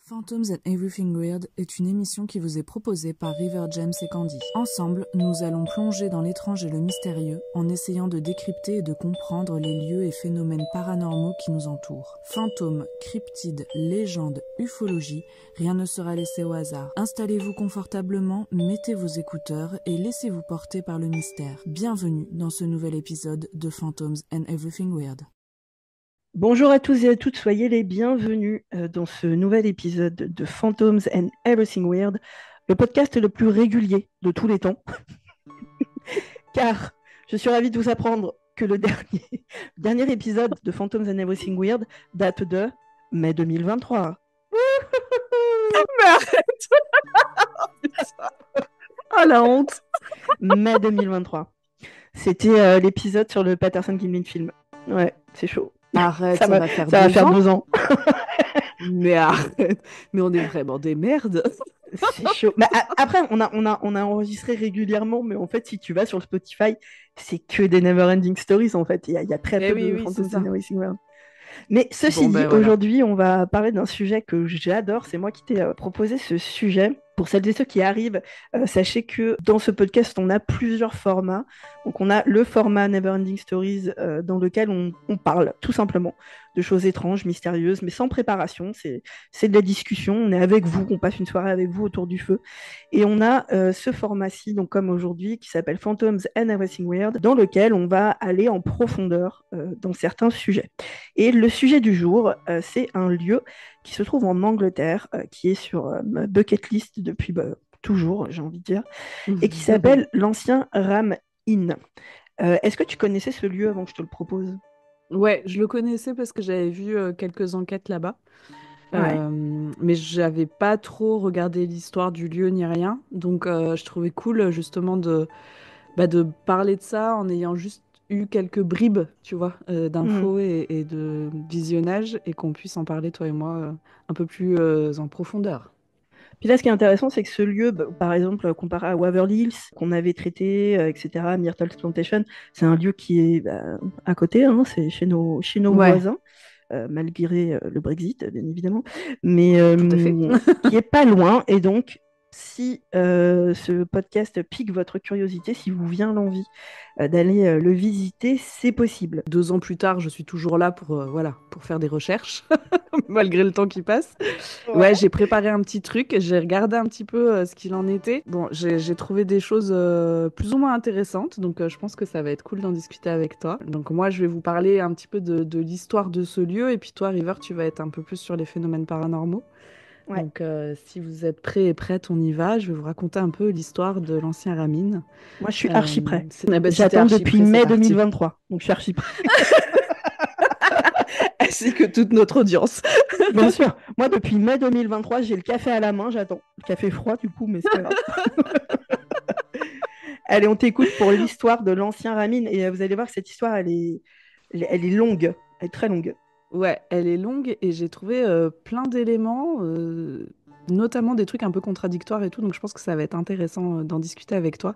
Phantoms and Everything Weird est une émission qui vous est proposée par River James et Candy. Ensemble, nous allons plonger dans l'étrange et le mystérieux en essayant de décrypter et de comprendre les lieux et phénomènes paranormaux qui nous entourent. Fantômes, cryptides, légendes, ufologie, rien ne sera laissé au hasard. Installez-vous confortablement, mettez vos écouteurs et laissez-vous porter par le mystère. Bienvenue dans ce nouvel épisode de Phantoms and Everything Weird. Bonjour à tous et à toutes, soyez les bienvenus dans ce nouvel épisode de Phantoms and Everything Weird, le podcast le plus régulier de tous les temps. Car je suis ravie de vous apprendre que le dernier épisode de Phantoms and Everything Weird date de mai 2023. Mais arrête. Oh la honte. Mai 2023. C'était l'épisode sur le Patterson Gimlin film. Ouais, c'est chaud. Arrête, ça va faire 2 ans. Mais arrête, mais on est vraiment des merdes. C'est chaud. Mais après, on a enregistré régulièrement, mais en fait, si tu vas sur le Spotify, c'est que des Neverending Stories, en fait. Il y a très peu de Phantoms and Everything Weird. Mais ceci dit, aujourd'hui, on va parler d'un sujet que j'adore. C'est moi qui t'ai proposé ce sujet. Pour celles et ceux qui arrivent, sachez que dans ce podcast, on a plusieurs formats. Donc, on a le format Neverending Stories dans lequel on parle tout simplement de choses étranges, mystérieuses, mais sans préparation. C'est de la discussion. On est avec vous, on passe une soirée avec vous autour du feu. Et on a ce format-ci, donc comme aujourd'hui, qui s'appelle Phantoms and Everything Weird, dans lequel on va aller en profondeur dans certains sujets. Et le sujet du jour, c'est un lieu qui se trouve en Angleterre, qui est sur ma bucket list depuis toujours, j'ai envie de dire, et qui s'appelle l'Ancien Ram Inn. Est-ce que tu connaissais ce lieu avant que je te le propose ? Ouais, je le connaissais parce que j'avais vu quelques enquêtes là-bas. Ouais. Mais j'avais pas trop regardé l'histoire du lieu ni rien. Donc je trouvais cool justement de parler de ça en ayant juste eu quelques bribes, tu vois, d'infos et de visionnage, et qu'on puisse en parler, toi et moi, un peu plus en profondeur. Puis là, ce qui est intéressant, c'est que ce lieu, par exemple, comparé à Waverly Hills, qu'on avait traité, etc., Myrtle's Plantation, c'est un lieu qui est à côté, hein, c'est chez nos voisins, malgré le Brexit, bien évidemment, mais qui est pas loin. Et donc, si ce podcast pique votre curiosité, si vous vient l'envie d'aller le visiter, c'est possible. 2 ans plus tard, je suis toujours là pour faire des recherches, malgré le temps qui passe. Ouais, j'ai préparé un petit truc, j'ai regardé un petit peu ce qu'il en était. Bon, j'ai trouvé des choses plus ou moins intéressantes, donc je pense que ça va être cool d'en discuter avec toi. Donc moi, je vais vous parler un petit peu de l'histoire de ce lieu, et puis toi, River, tu vas être un peu plus sur les phénomènes paranormaux. Ouais. Donc, si vous êtes prêts et prêtes, on y va. Je vais vous raconter un peu l'histoire de l'ancien Ram Inn. Moi, je suis archi prêt. J'attends depuis mai 2023, donc je suis archi prêt. Ainsi que toute notre audience. Bien sûr. Moi, depuis mai 2023, j'ai le café à la main, j'attends. Le café froid, du coup, mais c'est pas grave. Allez, on t'écoute pour l'histoire de l'ancien Ram Inn. Et vous allez voir que cette histoire, elle est longue. Elle est très longue. Ouais, elle est longue et j'ai trouvé plein d'éléments, notamment des trucs un peu contradictoires et tout, donc je pense que ça va être intéressant d'en discuter avec toi.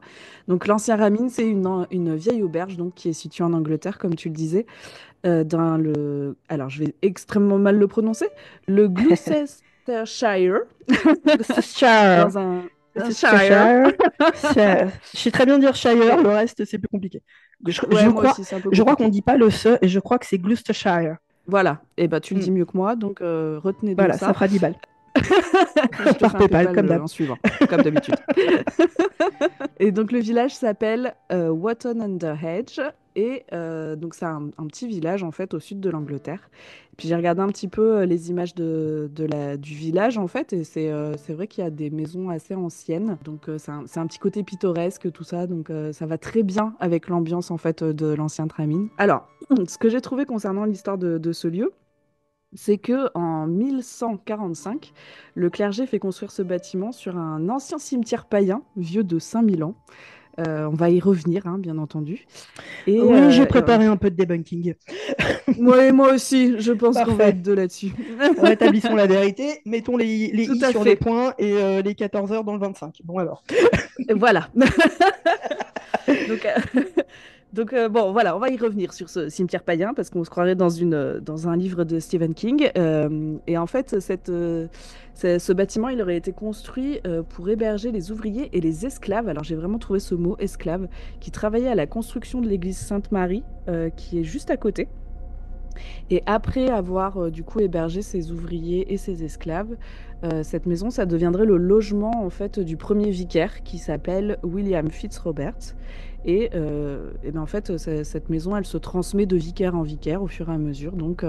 Donc l'ancien Ram Inn, c'est une vieille auberge donc, qui est située en Angleterre, comme tu le disais, alors je vais extrêmement mal le prononcer, le Gloucestershire. Gloucestershire. Dans un Shire. Je sais très bien dire Shire, le reste c'est plus compliqué. Je crois qu'on dit pas le se et je crois que c'est Gloucestershire. Voilà, et bah tu le dis mieux que moi, donc retenez donc voilà, ça. Ça fera 10 balles. Je te par fais PayPal, comme en suivant, comme d'habitude. Et donc le village s'appelle Watton-under-Hedge, et donc c'est un petit village en fait au sud de l'Angleterre. Puis j'ai regardé un petit peu les images du village en fait, et c'est vrai qu'il y a des maisons assez anciennes, donc c'est un petit côté pittoresque tout ça, donc ça va très bien avec l'ambiance en fait de l'ancien Ram Inn. Alors, ce que j'ai trouvé concernant l'histoire de ce lieu, c'est que en 1145, le clergé fait construire ce bâtiment sur un ancien cimetière païen, vieux de 5000 ans. On va y revenir, hein, bien entendu. Et, oui, j'ai préparé un peu de debunking. Moi aussi, je pense qu'on va être deux là-dessus. Rétablissons la vérité, mettons les i sur les points et les 14 heures dans le 25. Bon alors. Voilà. Donc, Donc bon, voilà, on va y revenir sur ce cimetière païen parce qu'on se croirait dans un livre de Stephen King. Et en fait, ce bâtiment, il aurait été construit pour héberger les ouvriers et les esclaves. Alors j'ai vraiment trouvé ce mot, esclaves, qui travaillaient à la construction de l'église Sainte-Marie, qui est juste à côté. Et après avoir du coup hébergé ces ouvriers et ces esclaves, cette maison, ça deviendrait le logement en fait du premier vicaire qui s'appelle William Fitzrobert. Et ben, en fait, cette maison, elle se transmet de vicaire en vicaire au fur et à mesure donc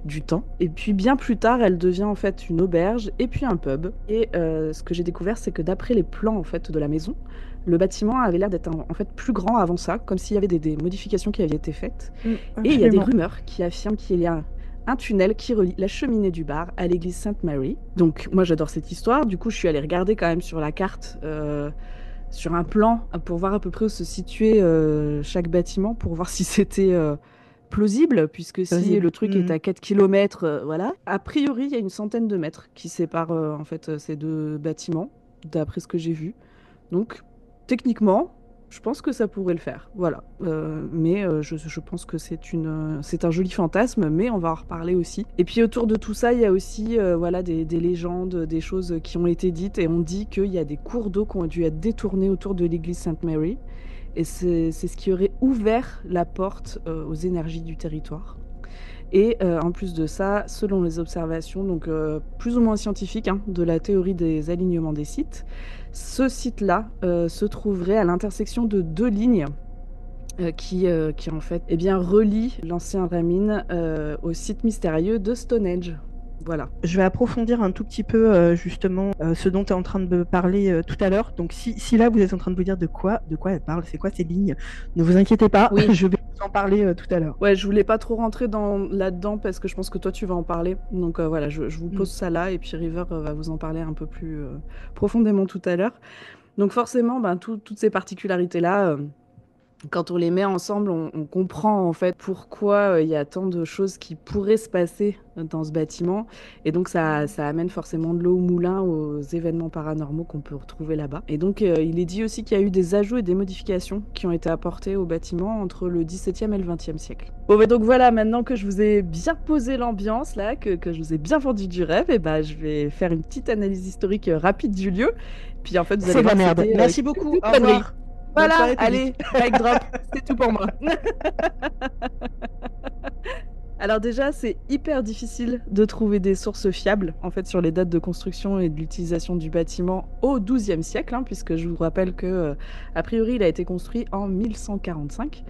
du temps. Et puis bien plus tard, elle devient en fait une auberge et puis un pub. Et ce que j'ai découvert, c'est que d'après les plans en fait de la maison, le bâtiment avait l'air d'être en fait plus grand avant ça, comme s'il y avait des modifications qui avaient été faites. Et il y a des rumeurs qui affirment qu'il y a un tunnel qui relie la cheminée du bar à l'église Sainte-Marie. Donc moi j'adore cette histoire, du coup je suis allée regarder quand même sur la carte, sur un plan, pour voir à peu près où se situait chaque bâtiment, pour voir si c'était plausible, puisque si le truc est à 4 km, voilà. A priori il y a une centaine de mètres qui séparent en fait ces deux bâtiments, d'après ce que j'ai vu. Donc techniquement, je pense que ça pourrait le faire, voilà. Mais je pense que c'est un joli fantasme, mais on va en reparler aussi. Et puis autour de tout ça, il y a aussi voilà, des légendes, des choses qui ont été dites, et on dit qu'il y a des cours d'eau qui ont dû être détournés autour de l'église Sainte-Marie, et c'est ce qui aurait ouvert la porte aux énergies du territoire. Et en plus de ça, selon les observations, donc plus ou moins scientifiques, hein, de la théorie des alignements des sites, ce site-là se trouverait à l'intersection de deux lignes qui en fait relient l'ancien Ramin au site mystérieux de Stonehenge. Voilà. Je vais approfondir un tout petit peu justement ce dont tu es en train de me parler tout à l'heure. Donc si là vous êtes en train de vous dire de quoi elle parle, c'est quoi ces lignes, ne vous inquiétez pas, oui. Je vais vous en parler tout à l'heure. Ouais, je voulais pas trop rentrer là-dedans parce que je pense que toi tu vas en parler. Donc voilà, je vous pose ça là et puis River va vous en parler un peu plus profondément tout à l'heure. Donc forcément, toutes ces particularités-là, quand on les met ensemble, on comprend en fait pourquoi il y a tant de choses qui pourraient se passer dans ce bâtiment. Et donc ça amène forcément de l'eau au moulin aux événements paranormaux qu'on peut retrouver là-bas. Et donc il est dit aussi qu'il y a eu des ajouts et des modifications qui ont été apportés au bâtiment entre le XVIIe et le XXe siècle. Bon, mais donc voilà, maintenant que je vous ai bien posé l'ambiance là, que je vous ai bien vendu du rêve, et je vais faire une petite analyse historique rapide du lieu. Puis en fait, vous allez voir, c'est de la merde. Merci beaucoup. Au revoir. Voilà, allez, mic drop, c'est tout pour moi. Alors déjà, c'est hyper difficile de trouver des sources fiables en fait sur les dates de construction et de l'utilisation du bâtiment au XIIe siècle, hein, puisque je vous rappelle que a priori il a été construit en 1145.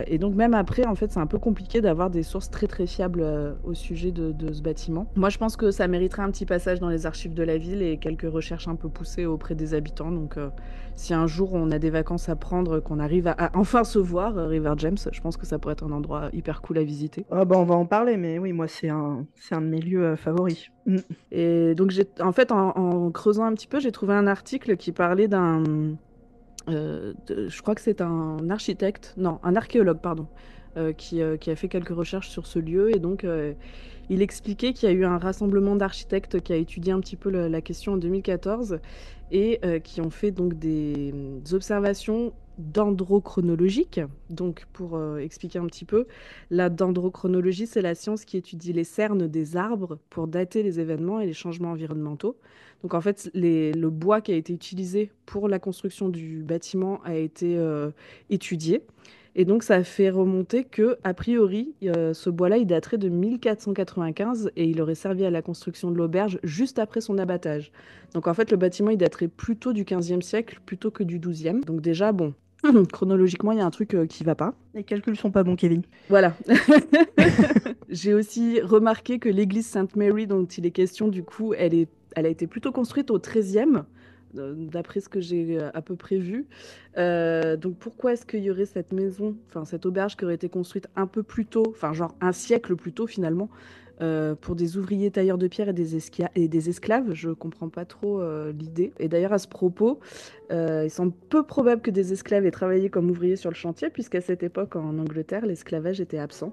Et donc même après, en fait, c'est un peu compliqué d'avoir des sources très très fiables au sujet de ce bâtiment. Moi, je pense que ça mériterait un petit passage dans les archives de la ville et quelques recherches un peu poussées auprès des habitants. Donc si un jour on a des vacances à prendre, qu'on arrive à enfin se voir, River James, je pense que ça pourrait être un endroit hyper cool à visiter. On va en parler, mais oui, moi c'est un de mes lieux favoris. Et donc en fait, en creusant un petit peu, j'ai trouvé un article qui parlait je crois que c'est un archéologue, pardon, qui a fait quelques recherches sur ce lieu. Et donc, il expliquait qu'il y a eu un rassemblement d'architectes qui a étudié un petit peu la question en 2014 et qui ont fait donc des observations dendrochronologiques. Donc, pour expliquer un petit peu, la dendrochronologie, c'est la science qui étudie les cernes des arbres pour dater les événements et les changements environnementaux. Donc en fait, le bois qui a été utilisé pour la construction du bâtiment a été étudié. Et donc ça a fait remonter que, a priori, ce bois-là, il daterait de 1495 et il aurait servi à la construction de l'auberge juste après son abattage. Donc en fait, le bâtiment, il daterait plutôt du 15e siècle plutôt que du 12e. Donc déjà, bon, chronologiquement, il y a un truc qui va pas. Les calculs sont pas bons, Kevin. Voilà. J'ai aussi remarqué que l'église Sainte-Marie dont il est question, du coup, elle a été plutôt construite au XIIIe, d'après ce que j'ai à peu près vu. Donc pourquoi est-ce qu'il y aurait cette maison, enfin cette auberge qui aurait été construite un peu plus tôt, enfin genre un siècle plus tôt finalement, pour des ouvriers tailleurs de pierre et des esclaves? Je comprends pas trop l'idée. Et d'ailleurs, à ce propos, il semble peu probable que des esclaves aient travaillé comme ouvriers sur le chantier, puisqu'à cette époque, en Angleterre, l'esclavage était absent.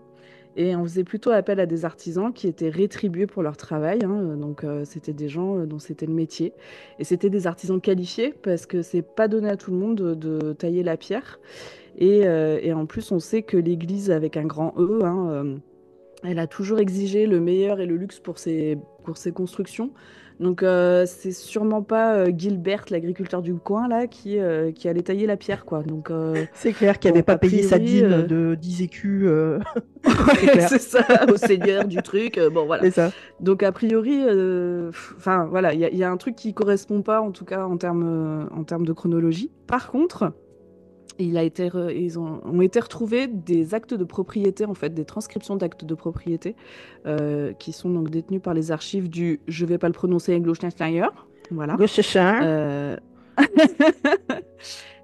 Et on faisait plutôt appel à des artisans qui étaient rétribués pour leur travail, hein. Donc c'était des gens dont c'était le métier. Et c'était des artisans qualifiés, parce que c'est pas donné à tout le monde de tailler la pierre. Et en plus, on sait que l'église avec un grand E, elle a toujours exigé le meilleur et le luxe pour ses constructions. Donc, c'est sûrement pas Gilbert, l'agriculteur du coin, là, qui allait tailler la pierre, quoi. Donc, c'est clair qu'il n'avait pas payé sa dîme de 10 écus. Ouais, c'est ça, au seigneur du truc. Bon, voilà. C'est ça. Donc, a priori, enfin, voilà, il y a un truc qui correspond pas, en tout cas, en termes de chronologie. Par contre, ils ont été retrouvés des actes de propriété, en fait, des transcriptions d'actes de propriété, qui sont donc détenus par les archives du, je vais pas le prononcer, Gloucester. Voilà.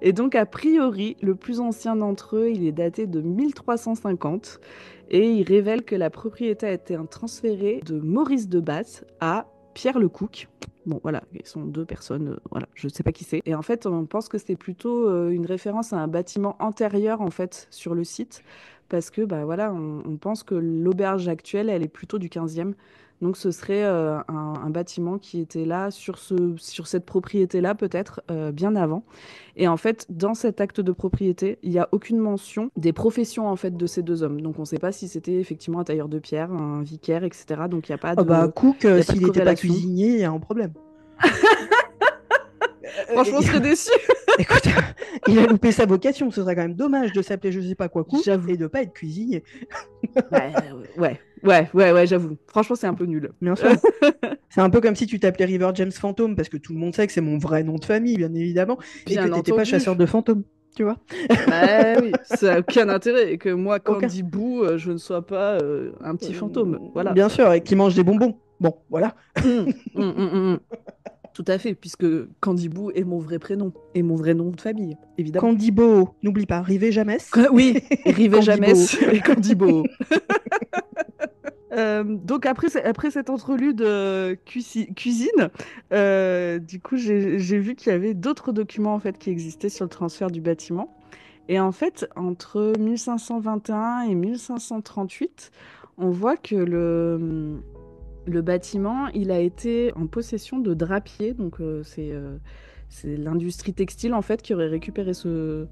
Et donc, a priori, le plus ancien d'entre eux, il est daté de 1350, et il révèle que la propriété a été transférée de Maurice de Bath à Pierre Lecouc. Bon, voilà, ils sont deux personnes, voilà, je ne sais pas qui c'est. Et en fait, on pense que c'est plutôt une référence à un bâtiment antérieur, en fait, sur le site, parce que, bah voilà, on pense que l'auberge actuelle, elle est plutôt du 15e. Donc, ce serait un bâtiment qui était là, sur cette propriété-là, peut-être, bien avant. Et en fait, dans cet acte de propriété, il n'y a aucune mention des professions, en fait, de ces deux hommes. Donc, on ne sait pas si c'était effectivement un tailleur de pierre, un vicaire, etc. Donc, il n'y a pas de... Cook, s'il n'était pas cuisinier, il y a un problème. Franchement, on serait déçu. Écoute, il a loupé sa vocation. Ce serait quand même dommage de s'appeler je sais pas quoi Cook et de pas être cuisinier. Ouais, j'avoue. Franchement, c'est un peu nul. Bien sûr. C'est un peu comme si tu t'appelais River James Phantom, parce que tout le monde sait que c'est mon vrai nom de famille, bien évidemment, et que t'étais pas chasseur de fantômes, tu vois. Bah oui, ça n'a aucun intérêt. Et que moi, Candy Boo, je ne sois pas un petit fantôme. Voilà. Bien sûr, et qui mange des bonbons. Bon, voilà. Tout à fait, puisque Candy Boo est mon vrai prénom et mon vrai nom de famille, évidemment. Candy Bo, n'oublie pas, Rivé Jamais. Oui, Rivé Jamais et Candy Bo. Donc après cette entrelude cuisine, du coup j'ai vu qu'il y avait d'autres documents en fait qui existaient sur le transfert du bâtiment. Et en fait, entre 1521 et 1538, on voit que le bâtiment, il a été en possession de drapiers, donc c'est l'industrie textile en fait qui aurait récupéré ce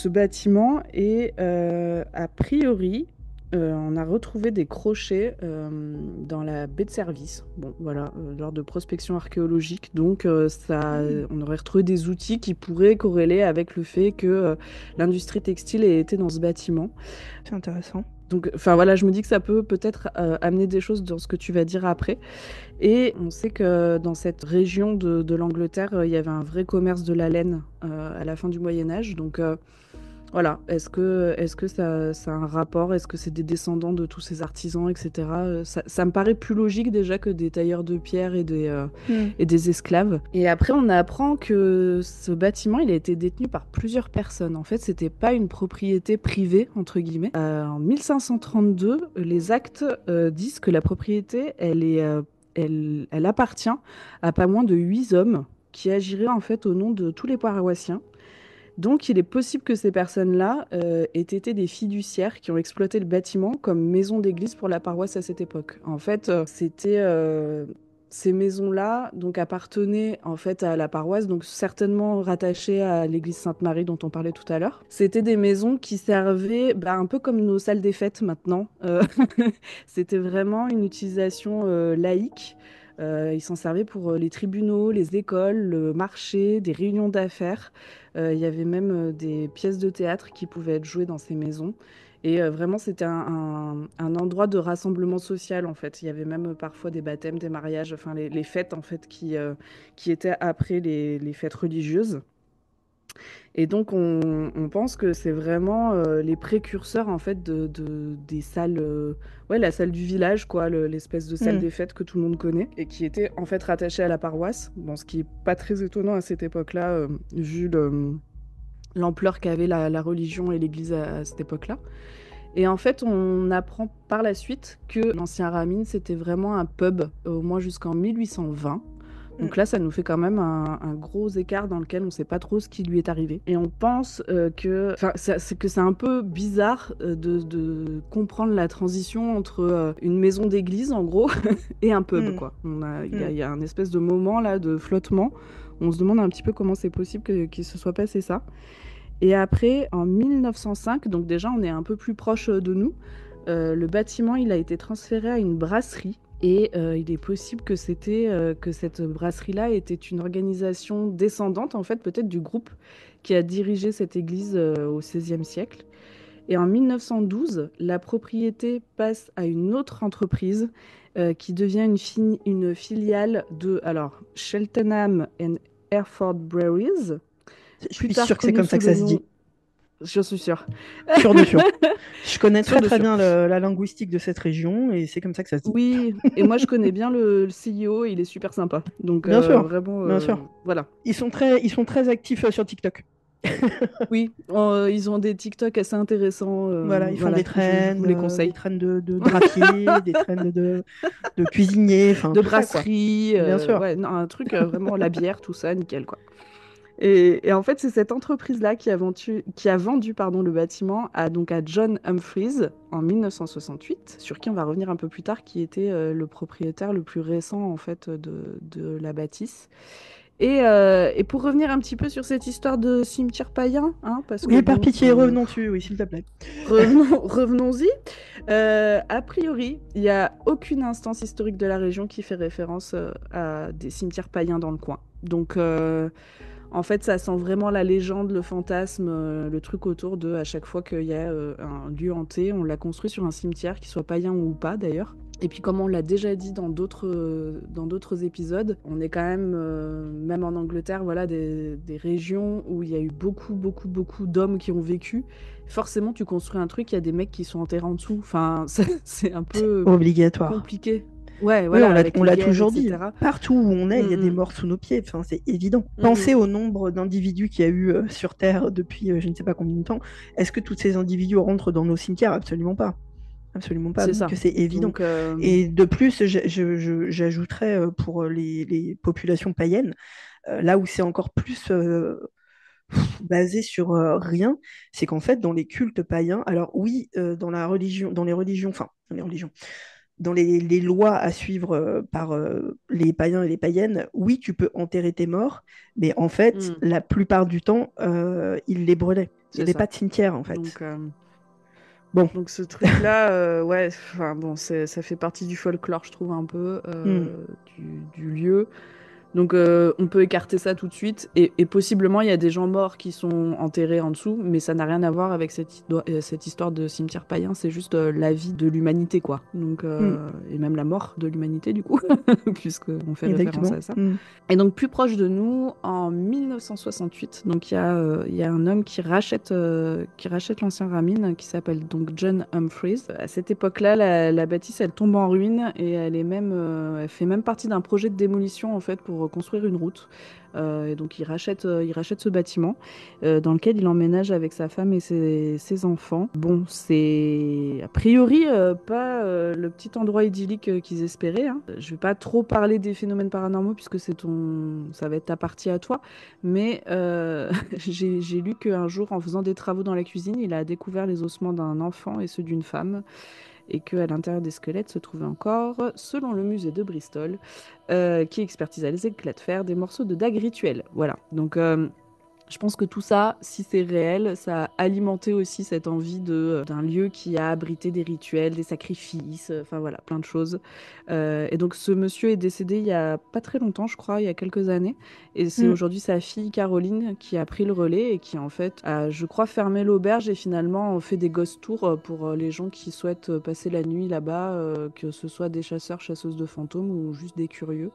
bâtiment. Et a priori, on a retrouvé des crochets dans la baie de Service. Bon, voilà, lors de prospection archéologique. Donc, on aurait retrouvé des outils qui pourraient corréler avec le fait que l'industrie textile ait été dans ce bâtiment. C'est intéressant. Donc, enfin voilà, je me dis que ça peut peut-être amener des choses dans ce que tu vas dire après. Et on sait que dans cette région de l'Angleterre, il y avait un vrai commerce de la laine à la fin du Moyen-Âge. Donc, voilà, est-ce que ça a un rapport? Est-ce que c'est des descendants de tous ces artisans, etc. Ça me paraît plus logique déjà que des tailleurs de pierre et des esclaves. Et après, on apprend que ce bâtiment, il a été détenu par plusieurs personnes. En fait, c'était pas une propriété privée, entre guillemets. En 1532, les actes disent que la propriété, elle appartient à pas moins de 8 hommes qui agiraient en fait au nom de tous les paroissiens. Donc, il est possible que ces personnes-là aient été des fiduciaires qui ont exploité le bâtiment comme maison d'église pour la paroisse à cette époque. En fait, c'était ces maisons-là, donc appartenaient en fait à la paroisse, donc certainement rattachées à l'église Sainte-Marie dont on parlait tout à l'heure. C'était des maisons qui servaient un peu comme nos salles des fêtes maintenant. C'était vraiment une utilisation laïque. Ils s'en servaient pour les tribunaux, les écoles, le marché, des réunions d'affaires. Il y avait même des pièces de théâtre qui pouvaient être jouées dans ces maisons. Et vraiment, c'était un endroit de rassemblement social, en fait. Il y avait même parfois des baptêmes, des mariages, enfin les fêtes, en fait, qui étaient après les fêtes religieuses. Et donc, on pense que c'est vraiment les précurseurs, en fait, des salles... la salle du village, quoi, l'espèce de salle des fêtes que tout le monde connaît, et qui était, en fait, rattachée à la paroisse. Bon, ce qui n'est pas très étonnant à cette époque-là, vu l'ampleur qu'avait la religion et l'Église à cette époque-là. Et en fait, on apprend par la suite que l'ancien Ramin, c'était vraiment un pub, au moins jusqu'en 1820. Donc là, ça nous fait quand même un gros écart dans lequel on ne sait pas trop ce qui lui est arrivé. Et on pense que c'est un peu bizarre de comprendre la transition entre une maison d'église, en gros, et un pub, quoi. Il y a un espèce de moment là de flottement. On se demande un petit peu comment c'est possible qu'il se soit passé ça. Et après, en 1905, donc déjà on est un peu plus proche de nous, le bâtiment il a été transféré à une brasserie. Et il est possible que que cette brasserie-là était une organisation descendante, en fait, peut-être du groupe qui a dirigé cette église au XVIe siècle. Et en 1912, la propriété passe à une autre entreprise qui devient une filiale de Cheltenham and Hereford Breweries. Je suis sûre que c'est comme ça que ça se dit. Je suis sûre. Sûr de sûr. Je connais très bien la linguistique de cette région et c'est comme ça que ça se dit. Oui, et moi je connais bien le CEO, il est super sympa. Donc bien sûr, vraiment, bien sûr. Voilà. Ils sont très actifs sur TikTok. Oui, ils ont des TikTok assez intéressants. Voilà, ils font des traînes, je vous les conseille. des traînes de drapier, des traînes de cuisiniers, de brasserie, bien sûr. Ouais, non, un truc vraiment la bière, tout ça, nickel quoi. Et en fait, c'est cette entreprise-là qui a vendu le bâtiment à John Humphreys en 1968, sur qui on va revenir un peu plus tard, qui était le propriétaire le plus récent en fait de la bâtisse. Et pour revenir un petit peu sur cette histoire de cimetière païen, hein, parce oui, par pitié, revenons dessus, oui, s'il te plaît. Revenons-y. A priori, il n'y a aucune instance historique de la région qui fait référence à des cimetières païens dans le coin. Donc, en fait, ça sent vraiment la légende, le fantasme, le truc autour de à chaque fois qu'il y a un lieu hanté, on l'a construit sur un cimetière, qu'il soit païen ou pas d'ailleurs. Et puis comme on l'a déjà dit dans d'autres épisodes, on est quand même, même en Angleterre, voilà, des régions où il y a eu beaucoup d'hommes qui ont vécu. Forcément, tu construis un truc, il y a des mecs qui sont enterrés en dessous. Enfin, c'est un peu obligatoire. Compliqué. Ouais, voilà, oui, on l'a toujours dit. Partout où on est, il y a des morts sous nos pieds. Enfin, c'est évident. Pensez au nombre d'individus qu'il y a eu sur Terre depuis je ne sais pas combien de temps. Est-ce que tous ces individus rentrent dans nos cimetières? Absolument pas. Absolument pas. Donc c'est évident. Donc, et de plus, j'ajouterais pour les populations païennes, là où c'est encore plus basé sur rien, c'est qu'en fait, dans les cultes païens, alors oui, dans les religions, dans les lois à suivre par les païens et les païennes, oui, tu peux enterrer tes morts, mais en fait, la plupart du temps, ils les brûlaient. Il n'y avait pas de cimetière, en fait. Donc ce truc-là, ouais, bon, ça fait partie du folklore, je trouve, un peu, du lieu. Donc on peut écarter ça tout de suite. Et possiblement, il y a des gens morts qui sont enterrés en dessous, mais ça n'a rien à voir avec cette histoire de cimetière païen. C'est juste la vie de l'humanité, quoi. Donc, et même la mort de l'humanité, du coup, puisqu'on fait référence à ça. Et donc, plus proche de nous, en 1968, donc il y a un homme qui rachète l'ancien Ramin, qui s'appelle donc John Humphreys. À cette époque-là, la bâtisse, elle tombe en ruine et elle fait même partie d'un projet de démolition, en fait, pour construire une route. Et donc il rachète ce bâtiment dans lequel il emménage avec sa femme et ses enfants. Bon, c'est a priori pas le petit endroit idyllique qu'ils espéraient, hein. Je vais pas trop parler des phénomènes paranormaux puisque ça va être ta partie à toi, mais j'ai lu qu'un jour, en faisant des travaux dans la cuisine, il a découvert les ossements d'un enfant et ceux d'une femme, et qu'à l'intérieur des squelettes se trouvaient encore, selon le musée de Bristol, qui expertisa les éclats de fer, des morceaux de dagues rituelles. Voilà, donc je pense que tout ça, si c'est réel, ça a alimenté aussi cette envie d'un lieu qui a abrité des rituels, des sacrifices, enfin voilà, plein de choses. Et donc ce monsieur est décédé il y a pas très longtemps, je crois, il y a quelques années. Et c'est aujourd'hui sa fille Caroline qui a pris le relais et qui en fait a, je crois, fermé l'auberge et finalement fait des ghost tours pour les gens qui souhaitent passer la nuit là-bas, que ce soit des chasseurs, chasseuses de fantômes ou juste des curieux.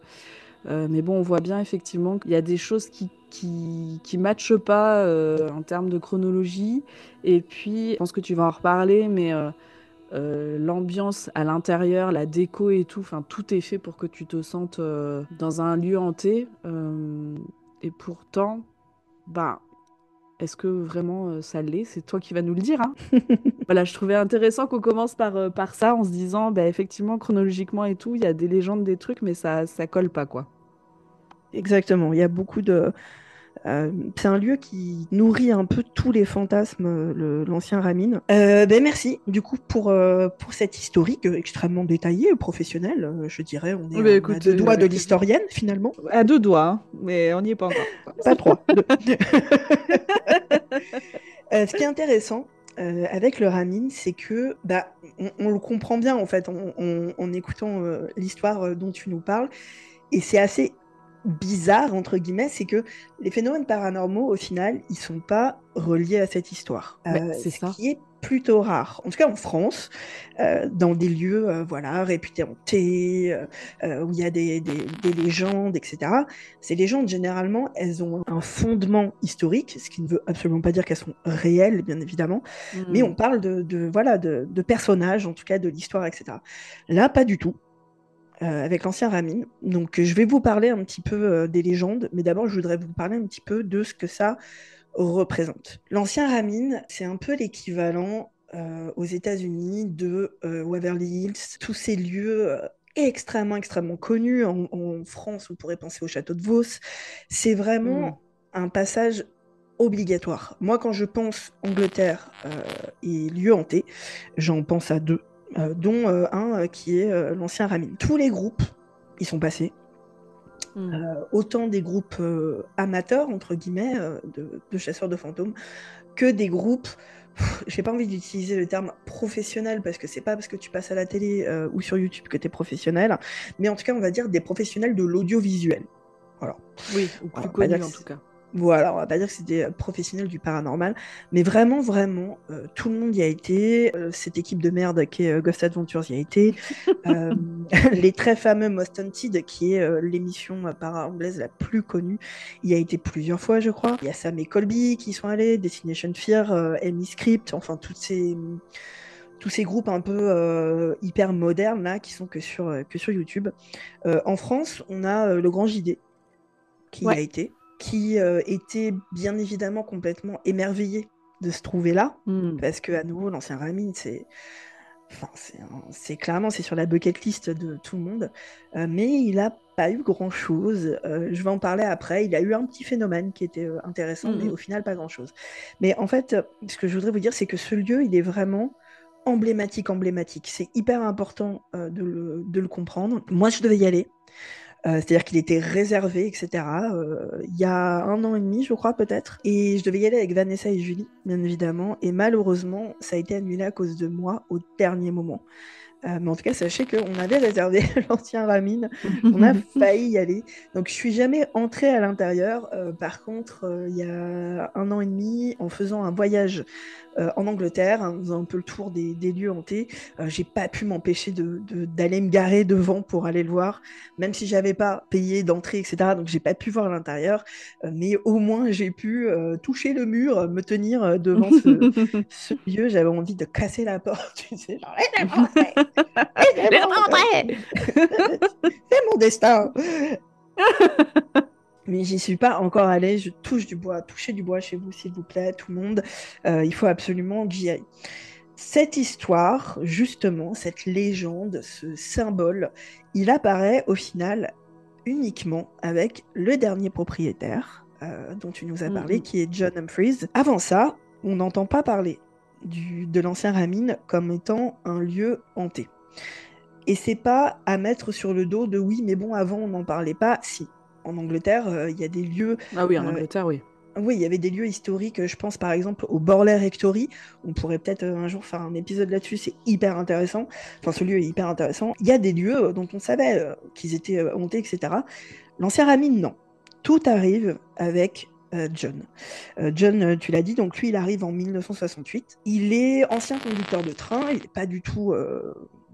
Mais bon, on voit bien effectivement qu'il y a des choses qui matchent pas en termes de chronologie. Et puis, je pense que tu vas en reparler, mais l'ambiance à l'intérieur, la déco et tout, enfin tout est fait pour que tu te sentes dans un lieu hanté. Et pourtant, bah, est-ce que vraiment ça l'est? C'est toi qui vas nous le dire, hein. Voilà, je trouvais intéressant qu'on commence par ça en se disant, bah, effectivement, chronologiquement et tout, il y a des légendes, des trucs, mais ça colle pas, quoi. Exactement. Il y a beaucoup de C'est un lieu qui nourrit un peu tous les fantasmes, l'ancien Ramin. Merci du coup pour cette historique extrêmement détaillée, professionnelle, je dirais. On est à deux doigts de l'historienne finalement. À deux doigts, hein, mais on n'y est pas encore. Pas trois. Ce qui est intéressant avec le Ramin, c'est que on le comprend bien en fait en écoutant l'histoire dont tu nous parles, et c'est assez bizarre entre guillemets, c'est que les phénomènes paranormaux au final ils sont pas reliés à cette histoire, c'est ça qui est plutôt rare, en tout cas en France, dans des lieux réputés hantés, où il y a des légendes, etc. Ces légendes généralement elles ont un fondement historique, ce qui ne veut absolument pas dire qu'elles sont réelles bien évidemment, mais on parle de personnages, en tout cas de l'histoire, etc. Là pas du tout. Avec l'ancien Ramin. Donc, je vais vous parler un petit peu des légendes, mais d'abord, je voudrais vous parler un petit peu de ce que ça représente. L'ancien Ramin, c'est un peu l'équivalent aux États-Unis de Waverly Hills, tous ces lieux extrêmement, extrêmement connus. En France, on pourrait penser au château de Vos. C'est vraiment un passage obligatoire. Moi, quand je pense Angleterre et lieux hantés, j'en pense à deux. Dont un qui est l'ancien Ramin. Tous les groupes y sont passés. Autant des groupes amateurs, entre guillemets, de chasseurs de fantômes, que des groupes, j'ai pas envie d'utiliser le terme professionnel, parce que c'est pas parce que tu passes à la télé ou sur YouTube que t'es professionnel, mais en tout cas, on va dire des professionnels de l'audiovisuel. Voilà. Oui, ou plus connus en tout cas. Voilà, on va pas dire que c'est des professionnels du paranormal, mais vraiment, vraiment, tout le monde y a été. Cette équipe de merde qui est Ghost Adventures y a été. Les très fameux Most Haunted, qui est l'émission para-anglaise la plus connue, y a été plusieurs fois, je crois. Il y a Sam et Colby qui y sont allés, Destination Fear, Amy Script, enfin, tous ces groupes un peu hyper modernes, là, qui sont que sur YouTube. En France, on a le Grand JD, qui y a été, qui était bien évidemment complètement émerveillé de se trouver là, parce que à nouveau l'ancien Ramin, c'est clairement sur la bucket list de tout le monde, mais il a pas eu grand chose. Je vais en parler après. Il a eu un petit phénomène qui était intéressant, mais au final pas grand chose. Mais en fait, ce que je voudrais vous dire, c'est que ce lieu, il est vraiment emblématique. C'est hyper important de le comprendre. Moi, je devais y aller. C'est-à-dire qu'il était réservé, etc. Il y a 1 an et demi, je crois, peut-être. Et je devais y aller avec Vanessa et Julie, bien évidemment. Et malheureusement, ça a été annulé à cause de moi au dernier moment. Mais en tout cas, sachez qu'on avait réservé l'ancien Ramin. On a failli y aller. Donc, je suis jamais entrée à l'intérieur. Par contre, il y a 1 an et demi, en faisant un voyage en Angleterre, en faisant un peu le tour des lieux hantés, j'ai pas pu m'empêcher d'aller me garer devant pour aller le voir, même si j'avais pas payé d'entrée, etc. Donc, j'ai pas pu voir l'intérieur. Mais au moins, j'ai pu toucher le mur, me tenir devant ce lieu. J'avais envie de casser la porte, tu sais, genre, c'est mon destin. Mais j'y suis pas encore allée. Je touche du bois. Touchez du bois chez vous, s'il vous plaît, tout le monde. Il faut absolument que j'y aille. Cette histoire, justement, cette légende, ce symbole, il apparaît au final uniquement avec le dernier propriétaire dont tu nous as parlé, qui est John Humphreys. Avant ça, on n'entend pas parler de l'ancien Ramin comme étant un lieu hanté. Et c'est pas à mettre sur le dos de oui, mais bon, avant on n'en parlait pas. Si, en Angleterre, il y a des lieux. Ah oui, en Angleterre, oui. Oui, il y avait des lieux historiques, je pense par exemple au Borley Rectory. On pourrait peut-être un jour faire un épisode là-dessus, c'est hyper intéressant. Enfin, ce lieu est hyper intéressant. Il y a des lieux dont on savait qu'ils étaient hantés, etc. L'ancien Ramin, non. Tout arrive avec John. John, tu l'as dit, donc lui, il arrive en 1968. Il est ancien conducteur de train, il n'est pas du tout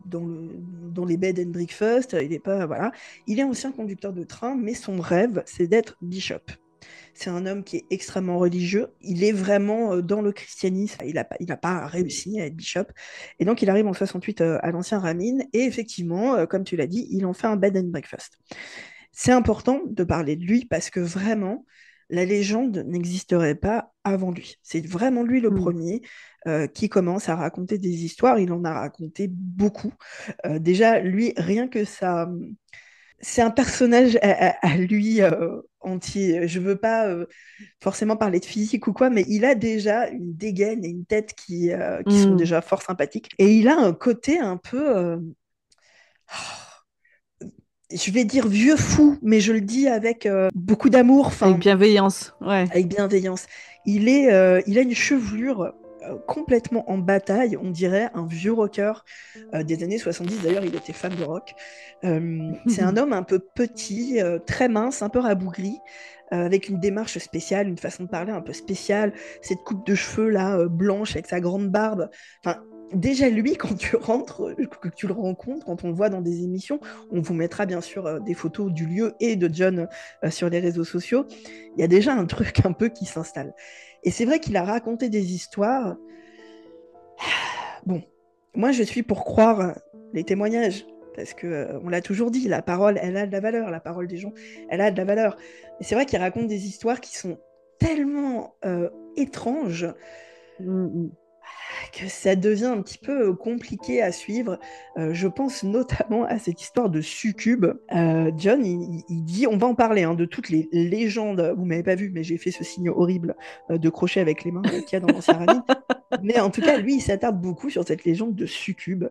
dans les bed and breakfast, il est pas, voilà. Il est ancien conducteur de train, mais son rêve, c'est d'être bishop. C'est un homme qui est extrêmement religieux. Il est vraiment dans le christianisme. Il n'a pas réussi à être bishop. Et donc, il arrive en 68 à l'ancien Ramin. Et effectivement, comme tu l'as dit, il en fait un bed and breakfast. C'est important de parler de lui parce que vraiment, la légende n'existerait pas avant lui. C'est vraiment lui le premier qui commence à raconter des histoires. Il en a raconté beaucoup. Déjà, lui, rien que c'est un personnage à lui entier. Je veux pas forcément parler de physique ou quoi, mais il a déjà une dégaine et une tête qui sont déjà fort sympathiques. Et il a un côté un peu, je vais dire vieux fou, mais je le dis avec beaucoup d'amour, Avec enfin, bienveillance, ouais. avec bienveillance. Il a une chevelure complètement en bataille, on dirait un vieux rocker des années 70. D'ailleurs, il était fan de rock. C'est un homme un peu petit, très mince, un peu rabougri, avec une démarche spéciale, une façon de parler un peu spéciale, cette coupe de cheveux là, blanche, avec sa grande barbe. Enfin, déjà lui, quand tu rentres, que tu le rencontres, quand on le voit dans des émissions, on vous mettra bien sûr des photos du lieu et de John sur les réseaux sociaux. Il y a déjà un truc un peu qui s'installe. Et c'est vrai qu'il a raconté des histoires. Bon, moi je suis pour croire les témoignages, parce que on l'a toujours dit, la parole, elle a de la valeur, la parole des gens, elle a de la valeur. Et c'est vrai qu'il raconte des histoires qui sont tellement étranges que ça devient un petit peu compliqué à suivre. Je pense notamment à cette histoire de succube. John, il dit, on va en parler, hein, de toutes les légendes. Vous m'avez pas vu, mais j'ai fait ce signe horrible de crochet avec les mains qu'il y a dans l'ancien Ramin. Mais en tout cas, lui, il s'attarde beaucoup sur cette légende de succube.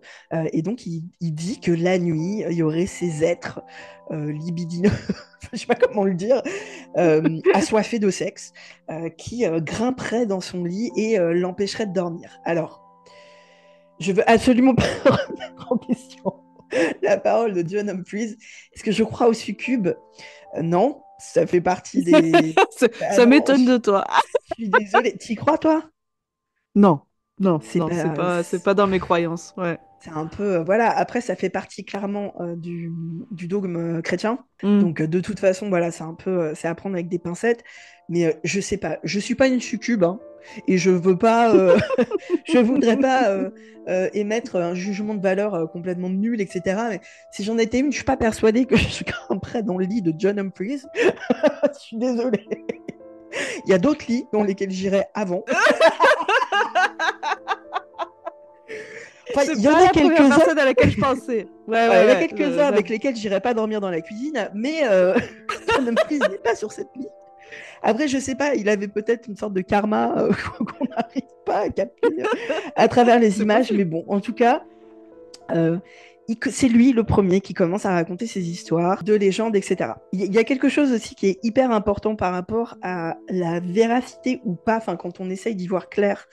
Et donc, il dit que la nuit, il y aurait ces êtres libidineux, je sais pas comment le dire, assoiffés de sexe, qui grimperaient dans son lit et l'empêcheraient de dormir. Alors, je veux absolument pas remettre en question la parole de John Humphreys. Est-ce que je crois au succube? Non, ça fait partie des... Ça m'étonne de toi. Je suis désolée. T'y crois, toi? Non, non, C'est non, pas... c'est pas dans mes croyances. Ouais. C'est un peu, voilà, après ça fait partie clairement du dogme chrétien. Mm. Donc de toute façon, voilà, c'est un peu, c'est à prendre avec des pincettes. Mais je sais pas, je suis pas une succube, hein, et je veux pas, je voudrais pas émettre un jugement de valeur complètement nul, etc. Mais si j'en étais une, je suis pas persuadée que je grimperais dans le lit de John Humphreys. Je suis désolée. Il y a d'autres lits dans lesquels j'irais avant. Enfin, C'est il y en pas a la première quelques-uns. personne à laquelle je pensais. Ouais, Il y en a ouais, quelques-uns avec lesquels j'irais pas dormir dans la cuisine, mais John Humphreys n'est pas sur cette liste. Après, je sais pas, il avait peut-être une sorte de karma qu'on n'arrive pas à capter à travers les C'est images, possible. mais bon, en tout cas, euh, c'est lui le premier qui commence à raconter ses histoires de légendes, etc. Il y a quelque chose aussi qui est hyper important par rapport à la véracité ou pas, enfin, quand on essaye d'y voir clair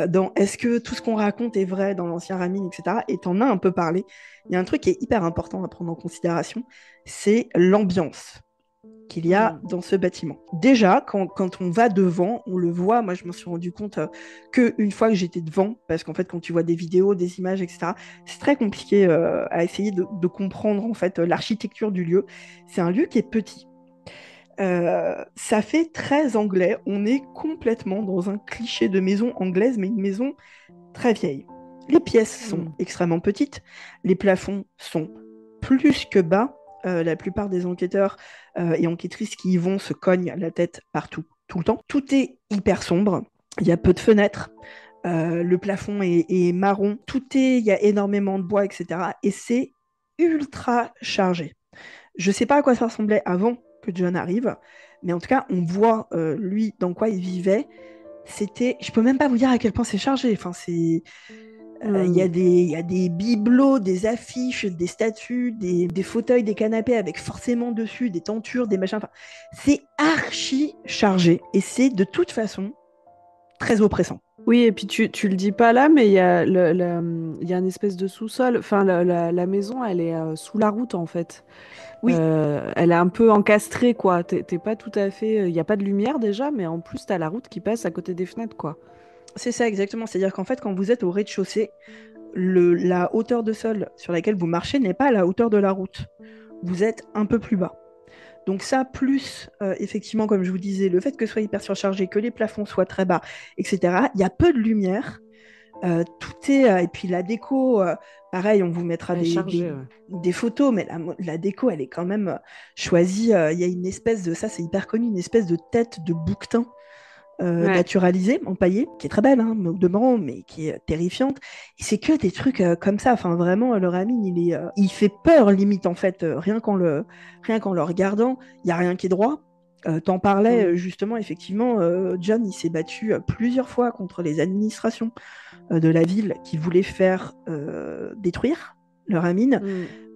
dans est-ce que tout ce qu'on raconte est vrai dans l'ancien Ramin, etc. Et t'en as un peu parlé. Il y a un truc qui est hyper important à prendre en considération, c'est l'ambiance qu'il y a dans ce bâtiment. Déjà, quand on va devant, on le voit, moi je m'en suis rendu compte qu'une fois que j'étais devant, parce qu'en fait quand tu vois des vidéos, des images, etc., c'est très compliqué à essayer de comprendre en fait l'architecture du lieu. C'est un lieu qui est petit. Ça fait très anglais, on est complètement dans un cliché de maison anglaise, mais une maison très vieille. Les pièces sont extrêmement petites, les plafonds sont plus que bas. La plupart des enquêteurs et enquêtrices qui y vont se cognent la tête partout, tout le temps. Tout est hyper sombre, il y a peu de fenêtres, le plafond est marron, il y a énormément de bois, etc. Et c'est ultra chargé. Je sais pas à quoi ça ressemblait avant que John arrive, mais en tout cas, on voit lui dans quoi il vivait. Je peux même pas vous dire à quel point c'est chargé. Enfin, il y a des bibelots, des affiches, des statues, des fauteuils, des canapés avec forcément dessus des tentures, des machins. Enfin, c'est archi chargé et c'est de toute façon très oppressant. Oui, et puis tu le dis pas là, mais il y a, il y a une espèce de sous-sol. Enfin, la maison, elle est sous la route, en fait. Oui, Elle est un peu encastrée, quoi. T'es pas tout à fait... Il n'y a pas de lumière, déjà, mais en plus, t'as la route qui passe à côté des fenêtres, quoi. c'est ça exactement. C'est-à-dire qu'en fait, quand vous êtes au rez-de-chaussée, la hauteur de sol sur laquelle vous marchez n'est pas à la hauteur de la route. Vous êtes un peu plus bas. Donc ça, plus effectivement, comme je vous disais, le fait que ce soit hyper surchargé, que les plafonds soient très bas, etc. Il y a peu de lumière. Tout est... et puis la déco, pareil, on vous mettra Chargée, ouais. des photos, mais la déco, elle est quand même choisie. Il y a une espèce de... Ça, c'est hyper connu, une espèce de tête de bouquetin naturalisée, empaillée, qui est très belle, hein, au demeurant, mais qui est terrifiante. Et c'est que des trucs comme ça. Enfin, vraiment, le Ramin, il fait peur, limite, en fait, rien qu'en le regardant. Il n'y a rien qui est droit. T'en parlais, justement, effectivement, John, il s'est battu plusieurs fois contre les administrations de la ville qui voulaient faire détruire le Ramin.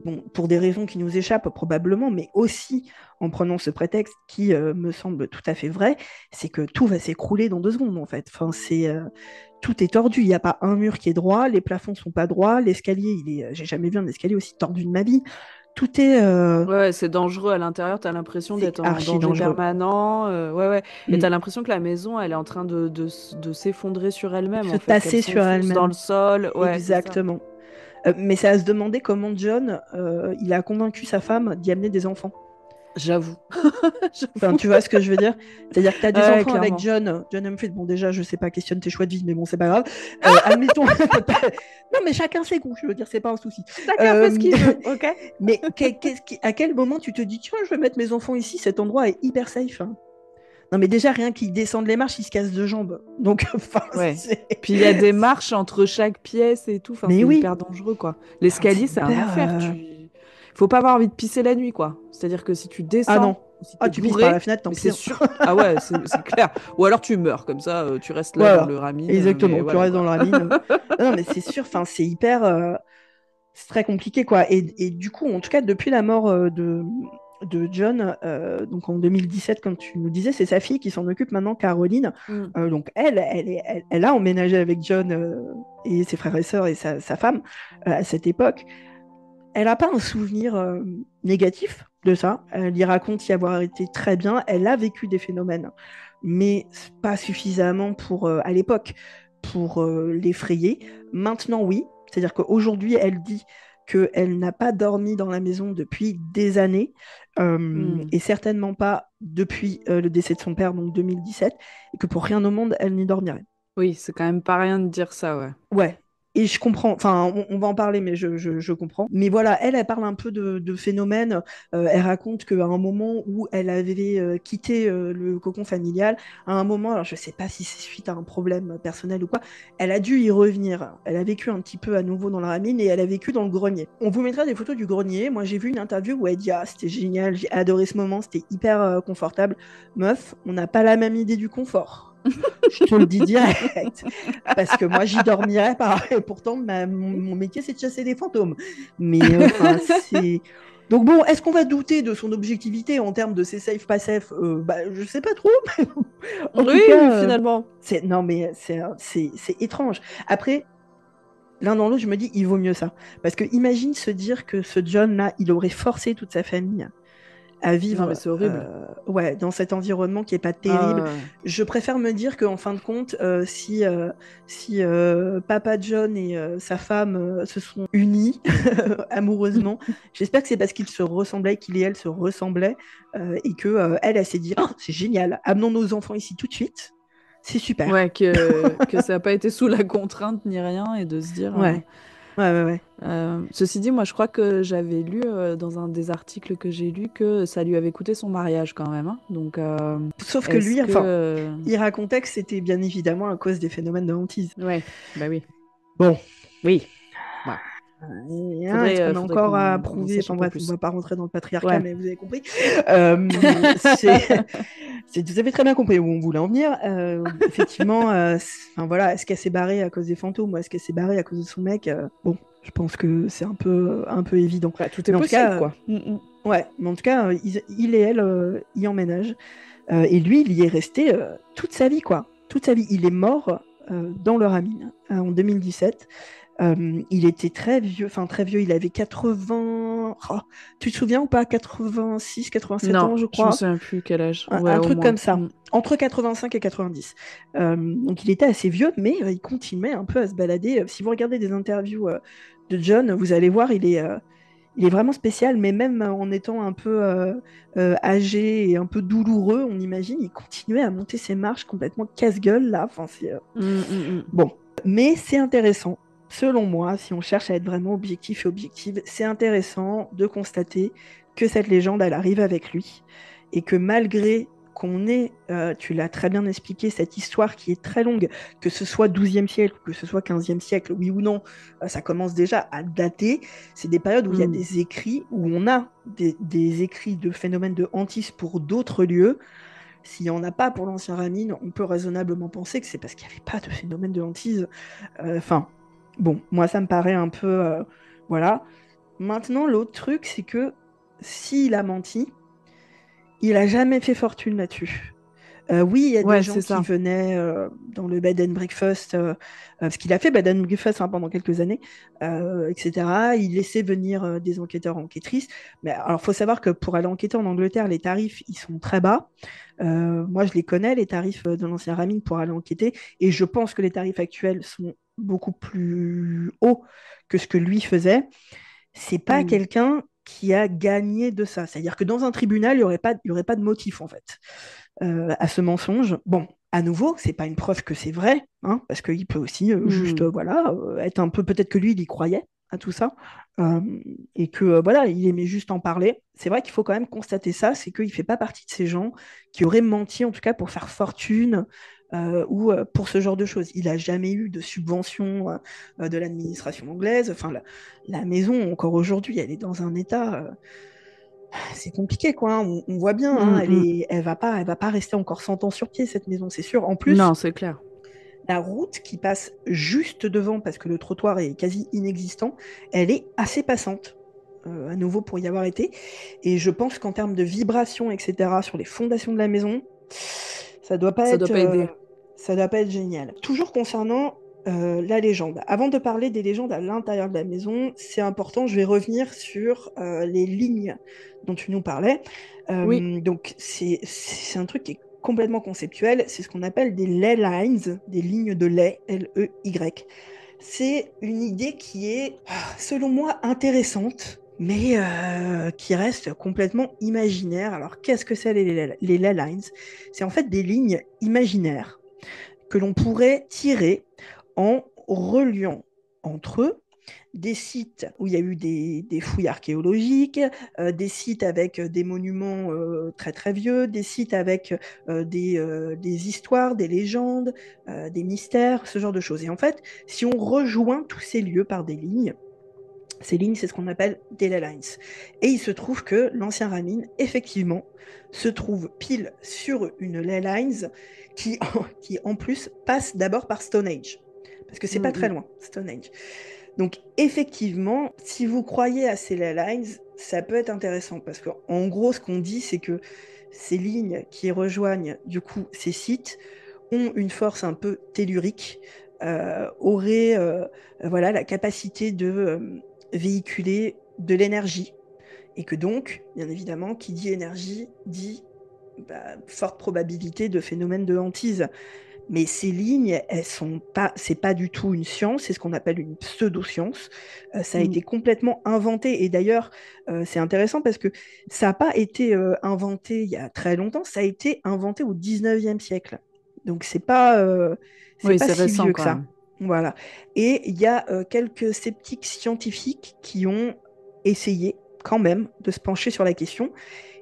Bon, pour des raisons qui nous échappent probablement, mais aussi en prenant ce prétexte qui me semble tout à fait vrai, c'est que tout va s'écrouler dans 2 secondes, en fait. Enfin, tout est tordu, il n'y a pas un mur qui est droit, les plafonds sont pas droits, l'escalier, j'ai jamais vu un escalier aussi tordu de ma vie. Tout est... Ouais, c'est dangereux à l'intérieur, t'as l'impression d'être en danger dangereux. Permanent. Ouais. Et t'as l'impression que la maison, elle est en train de s'effondrer sur elle-même, Se tasser sur elle-même. Dans le sol. Ouais, exactement. Mais c'est à se demander comment John, il a convaincu sa femme d'y amener des enfants. J'avoue. Enfin, tu vois ce que je veux dire? C'est-à-dire que tu as des enfants clairement. avec John Humphrey. Bon, déjà, je sais pas, questionne tes choix de vie, mais bon, c'est pas grave. Admettons. Non, mais chacun ses goûts, je veux dire, c'est pas un souci. Chacun fait ce qu'il veut, ok? Mais à quel moment tu te dis, tiens, je vais mettre mes enfants ici, cet endroit est hyper safe, hein. Non, mais déjà, rien qu'ils descendent les marches, ils se cassent 2 jambes. Donc, enfin, Puis il y a des marches entre chaque pièce et tout. Enfin, c'est hyper dangereux, quoi. L'escalier, c'est un enfer. Faut pas avoir envie de pisser la nuit, quoi. C'est-à-dire que si tu descends... Ah non. Si tu pisses par la fenêtre, tant pis. C'est sûr. Ah ouais, c'est clair. Ou alors tu meurs, comme ça, tu restes là dans le Ramin. Exactement, tu restes dans le Ramin. Non, mais c'est sûr, c'est hyper... c'est très compliqué, quoi. Et du coup, en tout cas, depuis la mort de John, donc en 2017, comme tu nous disais, c'est sa fille qui s'en occupe maintenant, Caroline. Donc elle a emménagé avec John et ses frères et sœurs et sa femme à cette époque. Elle n'a pas un souvenir négatif de ça. Elle y raconte y avoir été très bien. Elle a vécu des phénomènes, mais pas suffisamment à l'époque pour l'effrayer. Maintenant, oui. C'est-à-dire qu'aujourd'hui, elle dit qu'elle n'a pas dormi dans la maison depuis des années, et certainement pas depuis le décès de son père, donc 2017, et que pour rien au monde, elle n'y dormirait. Oui, c'est quand même pas rien de dire ça, ouais. Ouais. Et je comprends, enfin, on va en parler, mais je comprends. Mais voilà, elle parle un peu de phénomènes. Elle raconte qu'à un moment où elle avait quitté le cocon familial, à un moment, alors je sais pas si c'est suite à un problème personnel ou quoi, elle a dû y revenir. Elle a vécu un petit peu à nouveau dans la Ramin et elle a vécu dans le grenier. On vous mettra des photos du grenier. Moi, j'ai vu une interview où elle dit « Ah, c'était génial, j'ai adoré ce moment, c'était hyper confortable. » Meuf, on n'a pas la même idée du confort. Je te le dis direct, parce que moi j'y dormirais pareil. Pourtant mon métier c'est de chasser des fantômes. Mais c'est... Donc bon, est-ce qu'on va douter de son objectivité en termes de c'est safe, pas safe? Je sais pas trop. En tout cas, finalement. Non mais c'est étrange. Après, l'un dans l'autre, je me dis il vaut mieux ça. Parce que imagine se dire que ce John-là, il aurait forcé toute sa famille à vivre c'est horrible. Dans cet environnement qui est pas terrible. Je préfère me dire qu'en fin de compte, si Papa John et sa femme se sont unis amoureusement, j'espère que c'est parce qu'ils se ressemblaient, qu'il et elle se ressemblaient, et que elle s'est dit oh, c'est génial, amenons nos enfants ici tout de suite, c'est super. Ouais, que ça n'a pas été sous la contrainte ni rien, et de se dire... Ouais. Ceci dit, moi, je crois que j'avais lu dans un des articles que j'ai lu que ça lui avait coûté son mariage quand même. Hein. Donc, sauf que lui, il racontait que c'était bien évidemment à cause des phénomènes de hantise. Ouais, bah oui. Bon. Oui. Ouais. Est-ce qu'on a encore à prouver? Enfin bref, on va pas rentrer dans le patriarcat, mais vous avez compris. Vous avez très bien compris où on voulait en venir. Effectivement, voilà, est-ce qu'elle s'est barrée à cause des fantômes ou est-ce qu'elle s'est barrée à cause de son mec? Bon, je pense que c'est un peu évident. Bah, tout est possible, quoi. Ouais, mais en tout cas, il et elle y emménagent. Et lui, il y est resté toute sa vie, quoi. Toute sa vie. Il est mort dans le Ramin en 2017. Il était très vieux, il avait 80... Oh, tu te souviens ou pas? 86, 87 ans, je crois. Non, je me souviens plus quel âge. Un truc comme ça, entre 85 et 90. Donc il était assez vieux, mais il continuait un peu à se balader. Si vous regardez des interviews de John, vous allez voir, il est vraiment spécial, mais même en étant un peu âgé et un peu douloureux, on imagine, il continuait à monter ses marches complètement casse-gueule, là. Enfin, Bon, mais c'est intéressant. Selon moi, si on cherche à être vraiment objectif et objective, c'est intéressant de constater que cette légende, elle arrive avec lui et que malgré qu'on ait, tu l'as très bien expliqué, cette histoire qui est très longue, que ce soit 12e siècle, que ce soit 15e siècle, oui ou non, ça commence déjà à dater. C'est des périodes où il y a des écrits, où on a des écrits de phénomènes de hantis pour d'autres lieux. S'il n'y en a pas pour l'ancien Ramin, on peut raisonnablement penser que c'est parce qu'il n'y avait pas de phénomène de hantise. Enfin, bon, moi ça me paraît un peu... voilà. Maintenant, l'autre truc, c'est que s'il a menti, il a jamais fait fortune là-dessus. Oui, il y a des gens qui venaient dans le bed and breakfast, parce qu'il a fait bed and breakfast pendant quelques années, etc. Il laissait venir des enquêteurs, enquêtrices. Mais alors, faut savoir que pour aller enquêter en Angleterre, les tarifs, ils sont très bas. Moi, je les connais, les tarifs de l'ancien Ramin pour aller enquêter, et je pense que les tarifs actuels sont beaucoup plus hauts que ce que lui faisait. C'est pas quelqu'un qui a gagné de ça. C'est-à-dire que dans un tribunal, il n'y aurait pas de motif, en fait, à ce mensonge. Bon, à nouveau, c'est pas une preuve que c'est vrai, hein, parce qu'il peut aussi juste, voilà, être un peu... Peut-être que lui, il y croyait à tout ça, et que, voilà, il aimait juste en parler. C'est vrai qu'il faut quand même constater ça, c'est qu'il fait pas partie de ces gens qui auraient menti, en tout cas, pour faire fortune, ou pour ce genre de choses. Il n'a jamais eu de subvention de l'administration anglaise. Enfin, la maison, encore aujourd'hui, elle est dans un état... c'est compliqué, quoi. Hein. On voit bien, hein, elle va pas rester encore 100 ans sur pied, cette maison, c'est sûr. En plus, non, c'est clair. La route qui passe juste devant, parce que le trottoir est quasi inexistant, elle est assez passante. À nouveau pour y avoir été. Et je pense qu'en termes de vibration, etc., sur les fondations de la maison, ça doit pas aider. Ça doit pas être génial. Toujours concernant la légende. Avant de parler des légendes à l'intérieur de la maison, c'est important, je vais revenir sur les lignes dont tu nous parlais. Oui. Donc, c'est un truc qui est complètement conceptuel. C'est ce qu'on appelle des ley lines, des lignes de ley, L-E-Y. C'est une idée qui est, selon moi, intéressante, mais qui reste complètement imaginaire. Alors, qu'est-ce que c'est les ley lines? C'est en fait des lignes imaginaires que l'on pourrait tirer en reliant entre eux des sites où il y a eu des fouilles archéologiques, des sites avec des monuments très très vieux, des sites avec des histoires, des légendes, des mystères, ce genre de choses. Et en fait, si on rejoint tous ces lieux par des lignes, ces lignes, c'est ce qu'on appelle des ley lines. Et il se trouve que l'ancien Ramin, effectivement, se trouve pile sur une ley lines qui en plus passe d'abord par Stonehenge. Parce que c'est pas très loin, Stonehenge. Donc effectivement, si vous croyez à ces ley lines, ça peut être intéressant. Parce qu'en gros, ce qu'on dit, c'est que ces lignes qui rejoignent du coup ces sites ont une force un peu tellurique, auraient voilà, la capacité de véhiculer de l'énergie. Et que donc, bien évidemment, qui dit énergie, dit forte probabilité de phénomène de hantise. Mais ces lignes, c'est pas du tout une science, c'est ce qu'on appelle une pseudo-science. Ça a été complètement inventé. Et d'ailleurs, c'est intéressant parce que ça n'a pas été inventé il y a très longtemps, ça a été inventé au 19e siècle. Donc c'est pas si vieux que ça. Voilà. Et il y a quelques sceptiques scientifiques qui ont essayé quand même de se pencher sur la question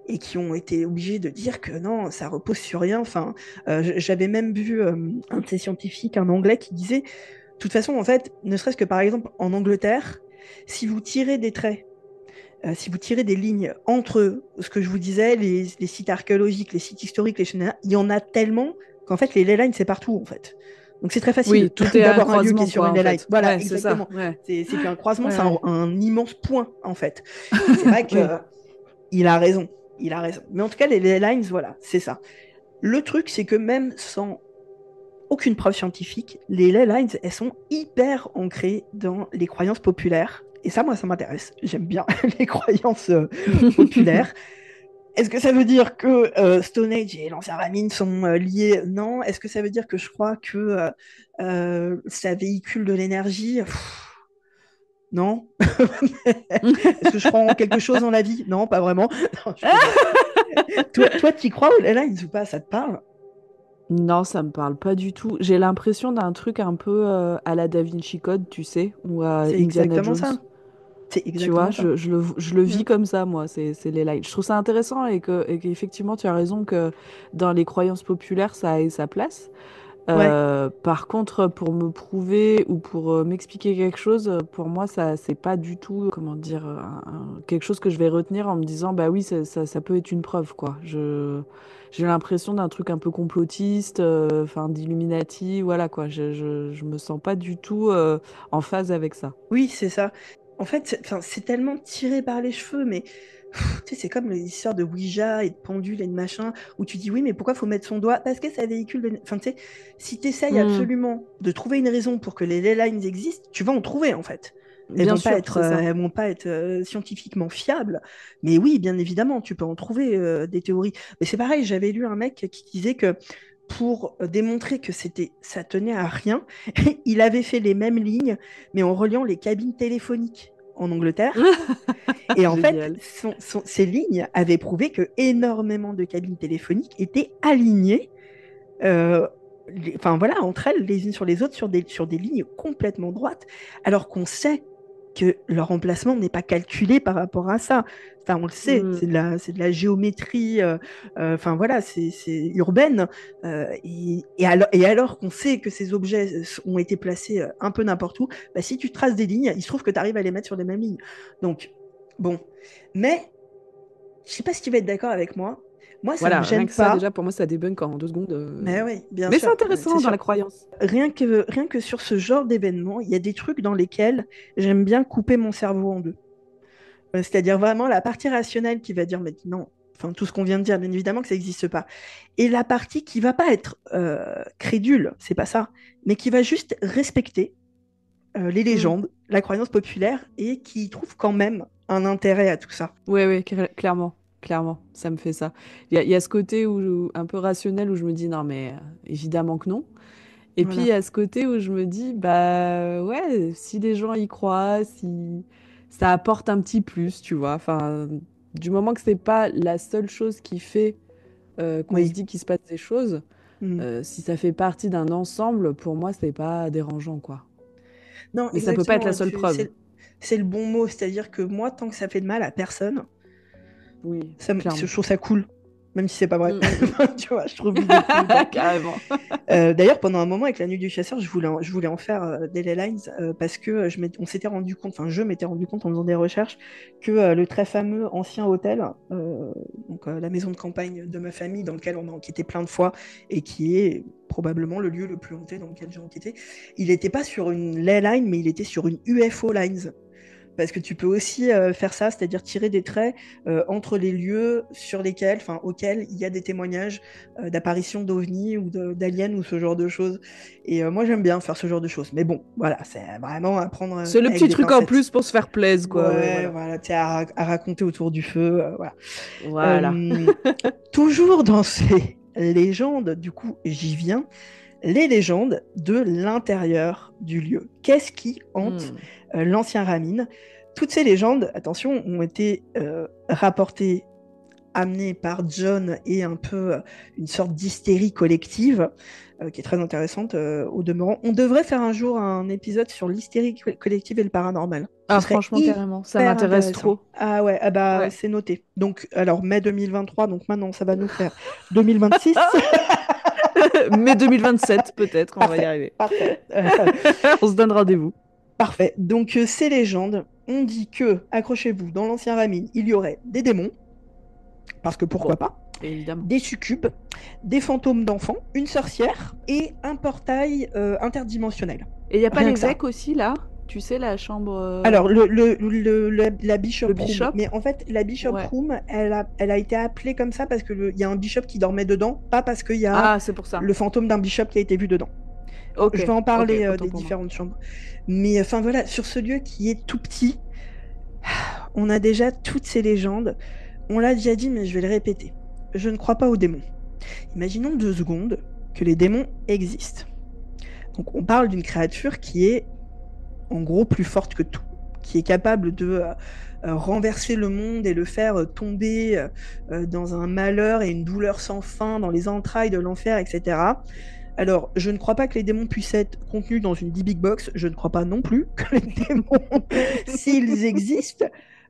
et qui ont été obligés de dire que non, ça repose sur rien. Enfin, j'avais même vu un de ces scientifiques, un Anglais, qui disait, de toute façon, en fait, ne serait-ce que par exemple en Angleterre, si vous tirez des traits, si vous tirez des lignes entre ce que je vous disais, les sites archéologiques, les sites historiques, il y en a tellement qu'en fait, les ley lines, c'est partout, en fait. Donc c'est très facile d'avoir un lieu qui est sur une ley line. Voilà, exactement. C'est qu'un croisement, c'est un immense point, en fait. C'est vrai qu'il a raison. Il a raison. Mais en tout cas, les ley lines, voilà, c'est ça. Le truc, c'est que même sans aucune preuve scientifique, les ley lines, elles sont hyper ancrées dans les croyances populaires. Et ça, moi, ça m'intéresse. J'aime bien les croyances populaires. Est-ce que ça veut dire que Stonehenge et l'ancien Ramin sont liés? Non. Est-ce que ça veut dire que je crois que ça véhicule de l'énergie? Non. Est-ce que je crois en quelque chose dans la vie? Non, pas vraiment. Non, toi, tu y crois aux ley lines ou pas? Ça te parle? Non, ça me parle pas du tout. J'ai l'impression d'un truc un peu à la Da Vinci Code, tu sais, ou à C'est Indiana exactement Jones. ça. C'est Tu vois, exactement ça. je le vis comme ça, moi, c'est les lights. Je trouve ça intéressant et qu'effectivement, tu as raison que dans les croyances populaires, ça a sa place. Ouais. Par contre, pour me prouver ou pour m'expliquer quelque chose, pour moi, ça, c'est pas du tout, comment dire, quelque chose que je vais retenir en me disant, bah oui, ça peut être une preuve, quoi. J'ai l'impression d'un truc un peu complotiste, enfin, d'Illuminati, voilà, quoi. Je me sens pas du tout en phase avec ça. Oui, c'est ça. En fait, c'est tellement tiré par les cheveux, mais tu sais, c'est comme les histoires de Ouija et de pendule et de machin, où tu dis oui, mais pourquoi faut mettre son doigt? Parce que ça véhicule. Enfin, tu sais, si tu essayes Hmm, absolument de trouver une raison pour que les ley lines existent, tu vas en trouver en fait. bien sûr, c'est ça. Elles vont pas être scientifiquement fiables, mais oui, bien évidemment, tu peux en trouver des théories. Mais c'est pareil, j'avais lu un mec qui disait que pour démontrer que ça tenait à rien, il avait fait les mêmes lignes, mais en reliant les cabines téléphoniques en Angleterre. Et en fait, Génial. ces lignes avaient prouvé que énormément de cabines téléphoniques étaient alignées, euh, enfin voilà, entre elles, les unes sur les autres, sur des lignes complètement droites, alors qu'on sait que leur emplacement n'est pas calculé par rapport à ça. Enfin, on le sait, Hmm. c'est de la géométrie, enfin voilà, c'est urbaine. Et alors qu'on sait que ces objets ont été placés un peu n'importe où, bah, si tu traces des lignes, il se trouve que tu arrives à les mettre sur les mêmes lignes. Donc, bon. Mais, je sais pas si tu vas être d'accord avec moi. Moi, ça me Voilà, rien gêne que ça, pas. déjà, pour moi, ça débunk en 2 secondes. Mais oui, bien Mais c'est sûr, c'est intéressant dans sûr. la croyance. Rien que sur ce genre d'événement, il y a des trucs dans lesquels j'aime bien couper mon cerveau en deux. C'est-à-dire vraiment la partie rationnelle qui va dire, mais non, enfin tout ce qu'on vient de dire, bien évidemment que ça n'existe pas. Et la partie qui va pas être crédule, c'est pas ça, mais qui va juste respecter les Hmm. légendes, la croyance populaire et qui trouve quand même un intérêt à tout ça. Ouais, ouais, clairement, clairement, ça me fait ça. Il y a ce côté un peu rationnel où je me dis non, mais évidemment que non. Et puis il Voilà. y a ce côté où je me dis bah ouais, si les gens y croient, si ça apporte un petit plus, tu vois. Enfin, du moment que c'est pas la seule chose qui fait qu'on se Oui. dit qu'il se passe des choses, Mm. si ça fait partie d'un ensemble, pour moi, c'est pas dérangeant, quoi. Non, Mais ça peut pas être la exactement. seule preuve. C'est le bon mot. C'est-à-dire que moi, tant que ça fait de mal à personne, Oui, je clairement. trouve ça cool. Même si c'est pas vrai. Mm, Tu vois, je trouve l'idée cool. Donc, carrément. d'ailleurs, pendant un moment, avec la nuit du chasseur, je voulais en faire des ley lines parce que on s'était rendu compte, enfin, je m'étais rendu compte en faisant des recherches que le très fameux ancien hôtel, donc la maison de campagne de ma famille, dans lequel on a enquêté plein de fois et qui est probablement le lieu le plus hanté dans lequel j'ai enquêté, il n'était pas sur une ley line, mais il était sur une UFO lines. Parce que tu peux aussi faire ça, c'est-à-dire tirer des traits entre les lieux auxquels il y a des témoignages d'apparitions d'ovnis ou d'aliens ou ce genre de choses. Et moi, j'aime bien faire ce genre de choses. Mais bon, voilà, c'est vraiment à prendre C'est le avec petit des truc en pincettes. plus pour se faire plaisir, quoi. Ouais, Ouais, voilà. voilà, tu sais, à raconter autour du feu. Voilà. Voilà. Euh, Toujours dans ces légendes, du coup, j'y viens, les légendes de l'intérieur du lieu. Qu'est-ce qui hante Hmm. l'ancien Ramin? Toutes ces légendes, attention, ont été rapportées, amenées par John et un peu une sorte d'hystérie collective qui est très intéressante au demeurant. On devrait faire un jour un épisode sur l'hystérie collective et le paranormal. Ce Ah, serait franchement, carrément. Ça hyper m'intéresse intéressant. trop. Ah ouais, ah bah, Ouais. c'est noté. Donc, alors, mai 2023, donc maintenant, ça va nous faire 2026. Mai 2027, peut-être, on va y Parfait, arriver. parfait. On se donne rendez-vous. Parfait. Donc, ces légendes, on dit que, accrochez-vous, dans l'ancien Ramin, il y aurait des démons, parce que pourquoi Bon, pas, évidemment. des succubes, des fantômes d'enfants, une sorcière et un portail interdimensionnel. Et il n'y a pas Rien que ça. l'évêque aussi, là? Tu sais, la chambre... Alors, la Bishop le Room. bishop? Mais en fait, la Bishop Ouais. Room, elle a été appelée comme ça parce qu'il y a un bishop qui dormait dedans, pas parce qu'il y a Ah, c'est pour ça. le fantôme d'un bishop qui a été vu dedans. Ok, Je vais en ok, parler autant des pour moi. différentes chambres. Mais enfin voilà, sur ce lieu qui est tout petit, on a déjà toutes ces légendes. On l'a déjà dit, mais je vais le répéter. Je ne crois pas aux démons. Imaginons 2 secondes que les démons existent. Donc on parle d'une créature qui est en gros plus forte que tout, qui est capable de renverser le monde et le faire tomber dans un malheur et une douleur sans fin, dans les entrailles de l'enfer, etc. Alors, je ne crois pas que les démons puissent être contenus dans une big box. Je ne crois pas non plus que les démons, s'ils existent,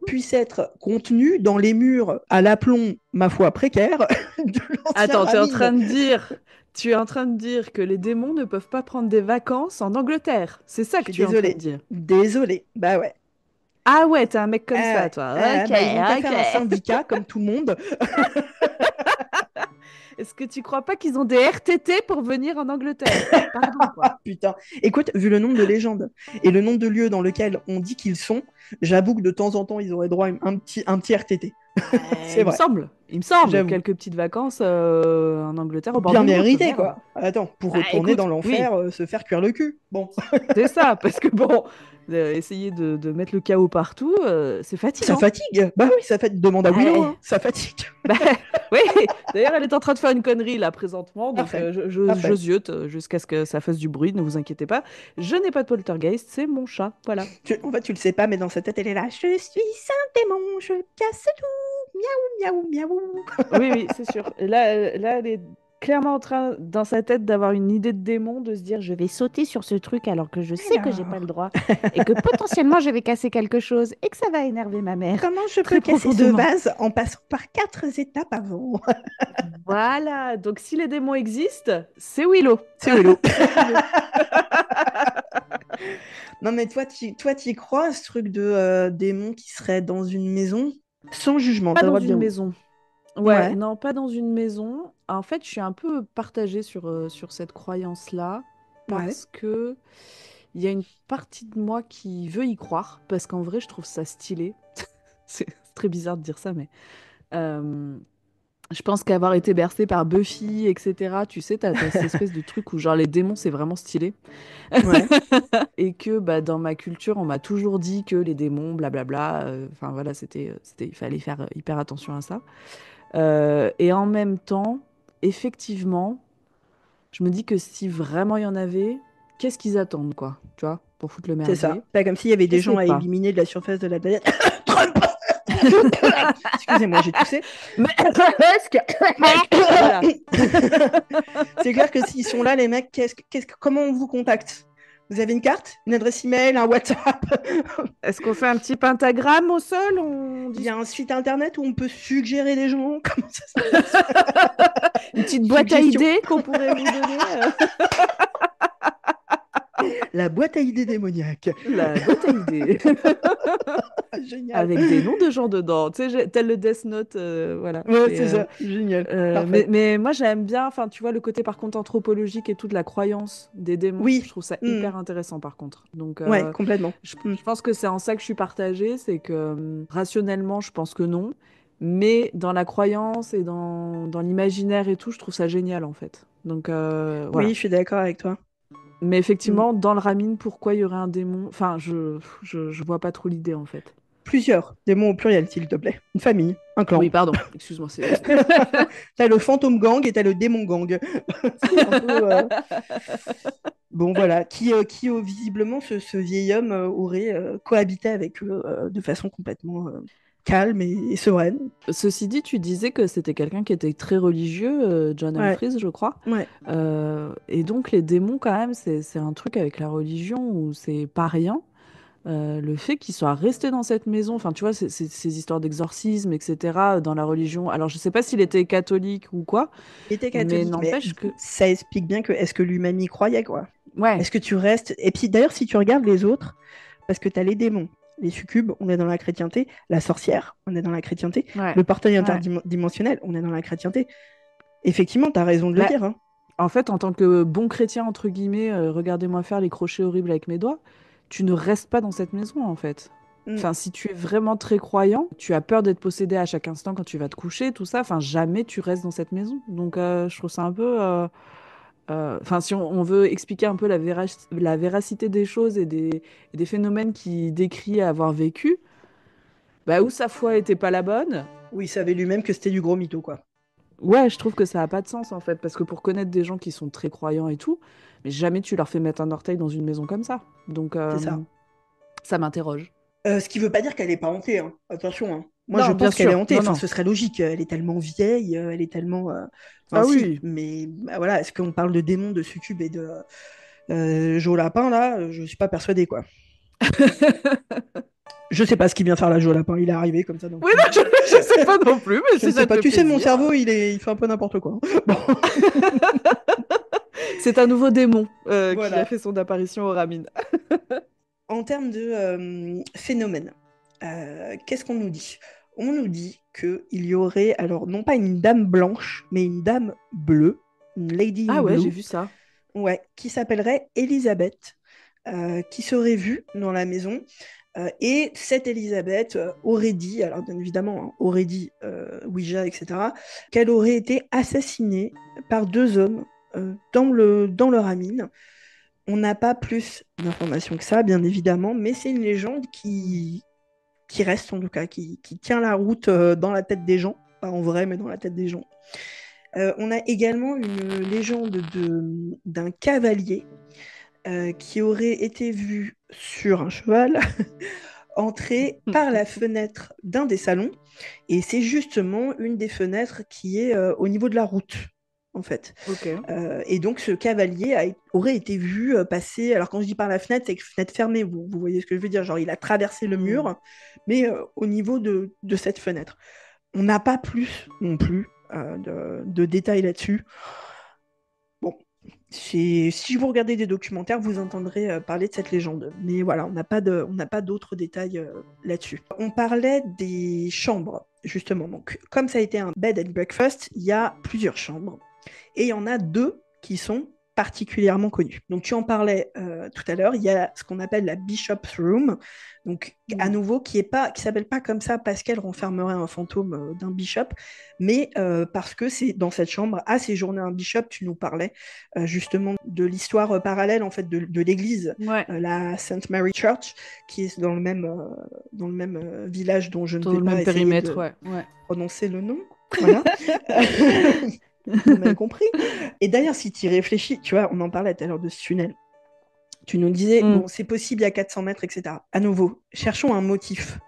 puissent être contenus dans les murs à l'aplomb, ma foi, précaire de l'ancien Attends, tu es en Ramine. train de dire que les démons ne peuvent pas prendre des vacances en Angleterre. C'est ça Je que suis tu es en train de désolée. dire. Désolée. Bah ouais. Ah ouais, t'es un mec comme ça, Ouais. toi. Ok, Bah, ils ont qu'à faire un ok. syndicat comme tout le monde. Est-ce que tu crois pas qu'ils ont des RTT pour venir en Angleterre? Pardon, quoi. Ah putain. Écoute, vu le nombre de légendes et le nombre de lieux dans lesquels on dit qu'ils sont, j'avoue que de temps en temps, ils auraient droit à un petit RTT. C'est vrai, Il me semble, j'avoue. quelques petites vacances en Angleterre au bord Bien d'une route, mérité, merde. quoi. Attends, pour Bah retourner dans écoute, oui, l'enfer, se faire cuire le cul. Bon, c'est ça, parce que bon, essayer de mettre le chaos partout, c'est ça fatigant. fatigue. Bah oui, ça fatigue. Demande à Willow, Ouais. hein. Ça fatigue. Bah, oui, d'ailleurs, elle est en train de faire une connerie là présentement, donc Parfait. je Parfait. ziote jusqu'à ce que ça fasse du bruit, ne vous inquiétez pas. Je n'ai pas de poltergeist, c'est mon chat, voilà. En fait, tu le sais pas, mais dans sa tête, elle est là. Je suis un démon, je casse tout. Miaou, miaou, miaou. Oui, oui, c'est sûr. Et là, elle est clairement en train, dans sa tête, d'avoir une idée de démon, de se dire, je vais sauter sur ce truc alors que je sais que j'ai pas le Alors, droit et que potentiellement je vais casser quelque chose et que ça va énerver ma mère comment je peux très casser ce profondément. vase en passant par 4 étapes avant? Voilà, donc si les démons existent, c'est Willow. C'est Willow. C'est Willow. Non, mais toi, t'y crois à ce truc de démon qui serait dans une maison? Sans jugement, Pas t'as le dans droit de une dire oui. maison. Ouais, Ouais, non, pas dans une maison. En fait, je suis un peu partagée sur cette croyance-là ouais. parce que il y a une partie de moi qui veut y croire parce qu'en vrai, je trouve ça stylé. C'est très bizarre de dire ça, mais euh, je pense qu'avoir été bercée par Buffy, etc., tu sais, t'as cette espèce de truc où genre les démons, c'est vraiment stylé. Ouais. Et que bah, dans ma culture, on m'a toujours dit que les démons, blablabla, enfin voilà, il fallait faire hyper attention à ça. Et en même temps, effectivement, je me dis que si vraiment il y en avait, qu'est-ce qu'ils attendent, quoi, tu vois, pour foutre le C'est ça. merdier? Pas comme s'il y avait Je des sais gens à pas. éliminer de la surface de la planète. Trump. Excusez-moi, j'ai toussé. Mais voilà. C'est clair que s'ils sont là, les mecs, comment on vous contacte? Vous avez une carte, une adresse email, un WhatsApp? Est-ce qu'on fait un petit pentagramme au sol? On Il y a discute. un site internet où on peut suggérer des gens? Comment ça se passe? Une petite boîte à Suggestion. idées qu'on pourrait vous donner. La boîte à idées démoniaque. La boîte à idées. Génial. Avec des noms de gens dedans. Tu sais, tel le Death Note, voilà. Ouais, c'est ça. Génial. Parfait. Mais moi, j'aime bien, enfin, tu vois, le côté par contre anthropologique et tout de la croyance des démons. Je Oui. trouve ça Hmm. hyper intéressant par contre. Donc, Ouais, complètement. Hmm. je pense que c'est en ça que je suis partagée. C'est que rationnellement, je pense que non. Mais dans la croyance et dans l'imaginaire et tout, je trouve ça génial en fait. Donc, Oui, voilà. je suis d'accord avec toi. Mais Hmm. effectivement, dans le Ramine, pourquoi il y aurait un démon? Enfin, je vois pas trop l'idée en fait. Plusieurs démons au pluriel, s'il te plaît. Une famille, un Oui, clan. pardon, excuse-moi, c'est. T'as le fantôme gang et t'as le démon gang. C'est un peu. Bon, voilà. Visiblement, ce vieil homme aurait cohabité avec eux de façon complètement calme et sereine. Ceci dit, tu disais que c'était quelqu'un qui était très religieux, John Ouais, Humphreys, je crois. ouais. Et donc, les démons, quand même, c'est un truc avec la religion où c'est pas rien. Le fait qu'il soit resté dans cette maison, enfin, tu vois, ces histoires d'exorcisme, etc., dans la religion. Alors, je sais pas s'il était catholique ou quoi, Il était mais catholique, mais n'empêche que. ça explique bien que est-ce que lui-même y croyait, quoi? Ouais, Est-ce que tu restes. Et puis d'ailleurs, si tu regardes les autres, parce que t'as les démons, les succubes, on est dans la chrétienté, la sorcière, on est dans la chrétienté, ouais, le portail ouais. interdimensionnel, on est dans la chrétienté. Effectivement, t'as raison de le Bah, dire, hein. en fait, en tant que bon chrétien, entre guillemets, regardez-moi faire les crochets horribles avec mes doigts, tu ne restes pas dans cette maison, en fait. Mm. Enfin, si tu es vraiment très croyant, tu as peur d'être possédé à chaque instant quand tu vas te coucher, tout ça. Enfin, jamais tu restes dans cette maison. Donc, je trouve ça un peu. Enfin, si on veut expliquer un peu la véracité des choses et des phénomènes qu'il décrit avoir vécu, bah, où sa foi était pas la bonne. Oui, il savait lui-même que c'était du gros mytho, quoi. Ouais, je trouve que ça a pas de sens en fait, parce que pour connaître des gens qui sont très croyants et tout, mais jamais tu leur fais mettre un orteil dans une maison comme ça. Donc C'est ça. ça m'interroge. Ce qui veut pas dire qu'elle est pas hantée, hein. Attention, hein. Moi, je bien pense qu'elle est sûr. hantée. Non, Enfin, non. ce serait logique. Elle est tellement vieille, elle est tellement. Ah Enfin, si. oui. Mais bah, voilà, est-ce qu'on parle de démons, de succubes et de Joe Lapin là? Je suis pas persuadée, quoi. Je sais pas ce qu'il vient faire là, Joe Lapin. Il est arrivé comme ça d'un Oui, coup. non, je sais pas non plus, mais Je ne si sais ça te pas. fait Tu sais, mon plaisir. cerveau, il fait un peu n'importe quoi. Bon, C'est un nouveau démon qui a voilà. fait son apparition au Ramine. En termes de phénomène, qu'est-ce qu'on nous dit? On nous dit qu'il y aurait, alors non pas une dame blanche, mais une dame bleue, une lady in Ah ouais, j'ai blue, vu ça. ouais, qui s'appellerait Elisabeth, qui serait vue dans la maison. Et cette Elisabeth aurait dit, alors bien évidemment, hein, aurait dit Ouija, etc., qu'elle aurait été assassinée par deux hommes dans le Ramine. On n'a pas plus d'informations que ça, bien évidemment, mais c'est une légende qui reste, en tout cas, qui tient la route dans la tête des gens. Pas en vrai, mais dans la tête des gens. On a également une légende d'un cavalier qui aurait été vu sur un cheval entrer par la fenêtre d'un des salons. Et c'est justement une des fenêtres qui est au niveau de la route, en fait. Ok. Et donc, ce cavalier aurait été vu passer. Alors, quand je dis par la fenêtre, c'est que fenêtre fermée, vous voyez ce que je veux dire. Genre, il a traversé le mur, mais au niveau de cette fenêtre. On n'a pas plus non plus de détails là-dessus. Bon, si vous regardez des documentaires, vous entendrez parler de cette légende. Mais voilà, on n'a pas d'autres détails là-dessus. On parlait des chambres, justement. Donc, comme ça a été un bed and breakfast, il y a plusieurs chambres. Et il y en a deux qui sont particulièrement connues. Donc tu en parlais tout à l'heure, il y a ce qu'on appelle la Bishop's Room, donc à nouveau qui s'appelle pas comme ça parce qu'elle renfermerait un fantôme d'un bishop, mais parce que c'est dans cette chambre a séjourné un bishop. Tu nous parlais justement de l'histoire parallèle en fait de l'église, Ouais. la St. Mary Church, qui est dans le même village dont je ne vais Dans le pas même essayer périmètre, de ouais. prononcer le nom. Voilà. Vous m'avez compris. Et d'ailleurs, si tu y réfléchis, tu vois, on en parlait tout à l'heure de ce tunnel. Tu nous disais, bon, c'est possible, il y a 400 mètres, etc. À nouveau, cherchons un motif.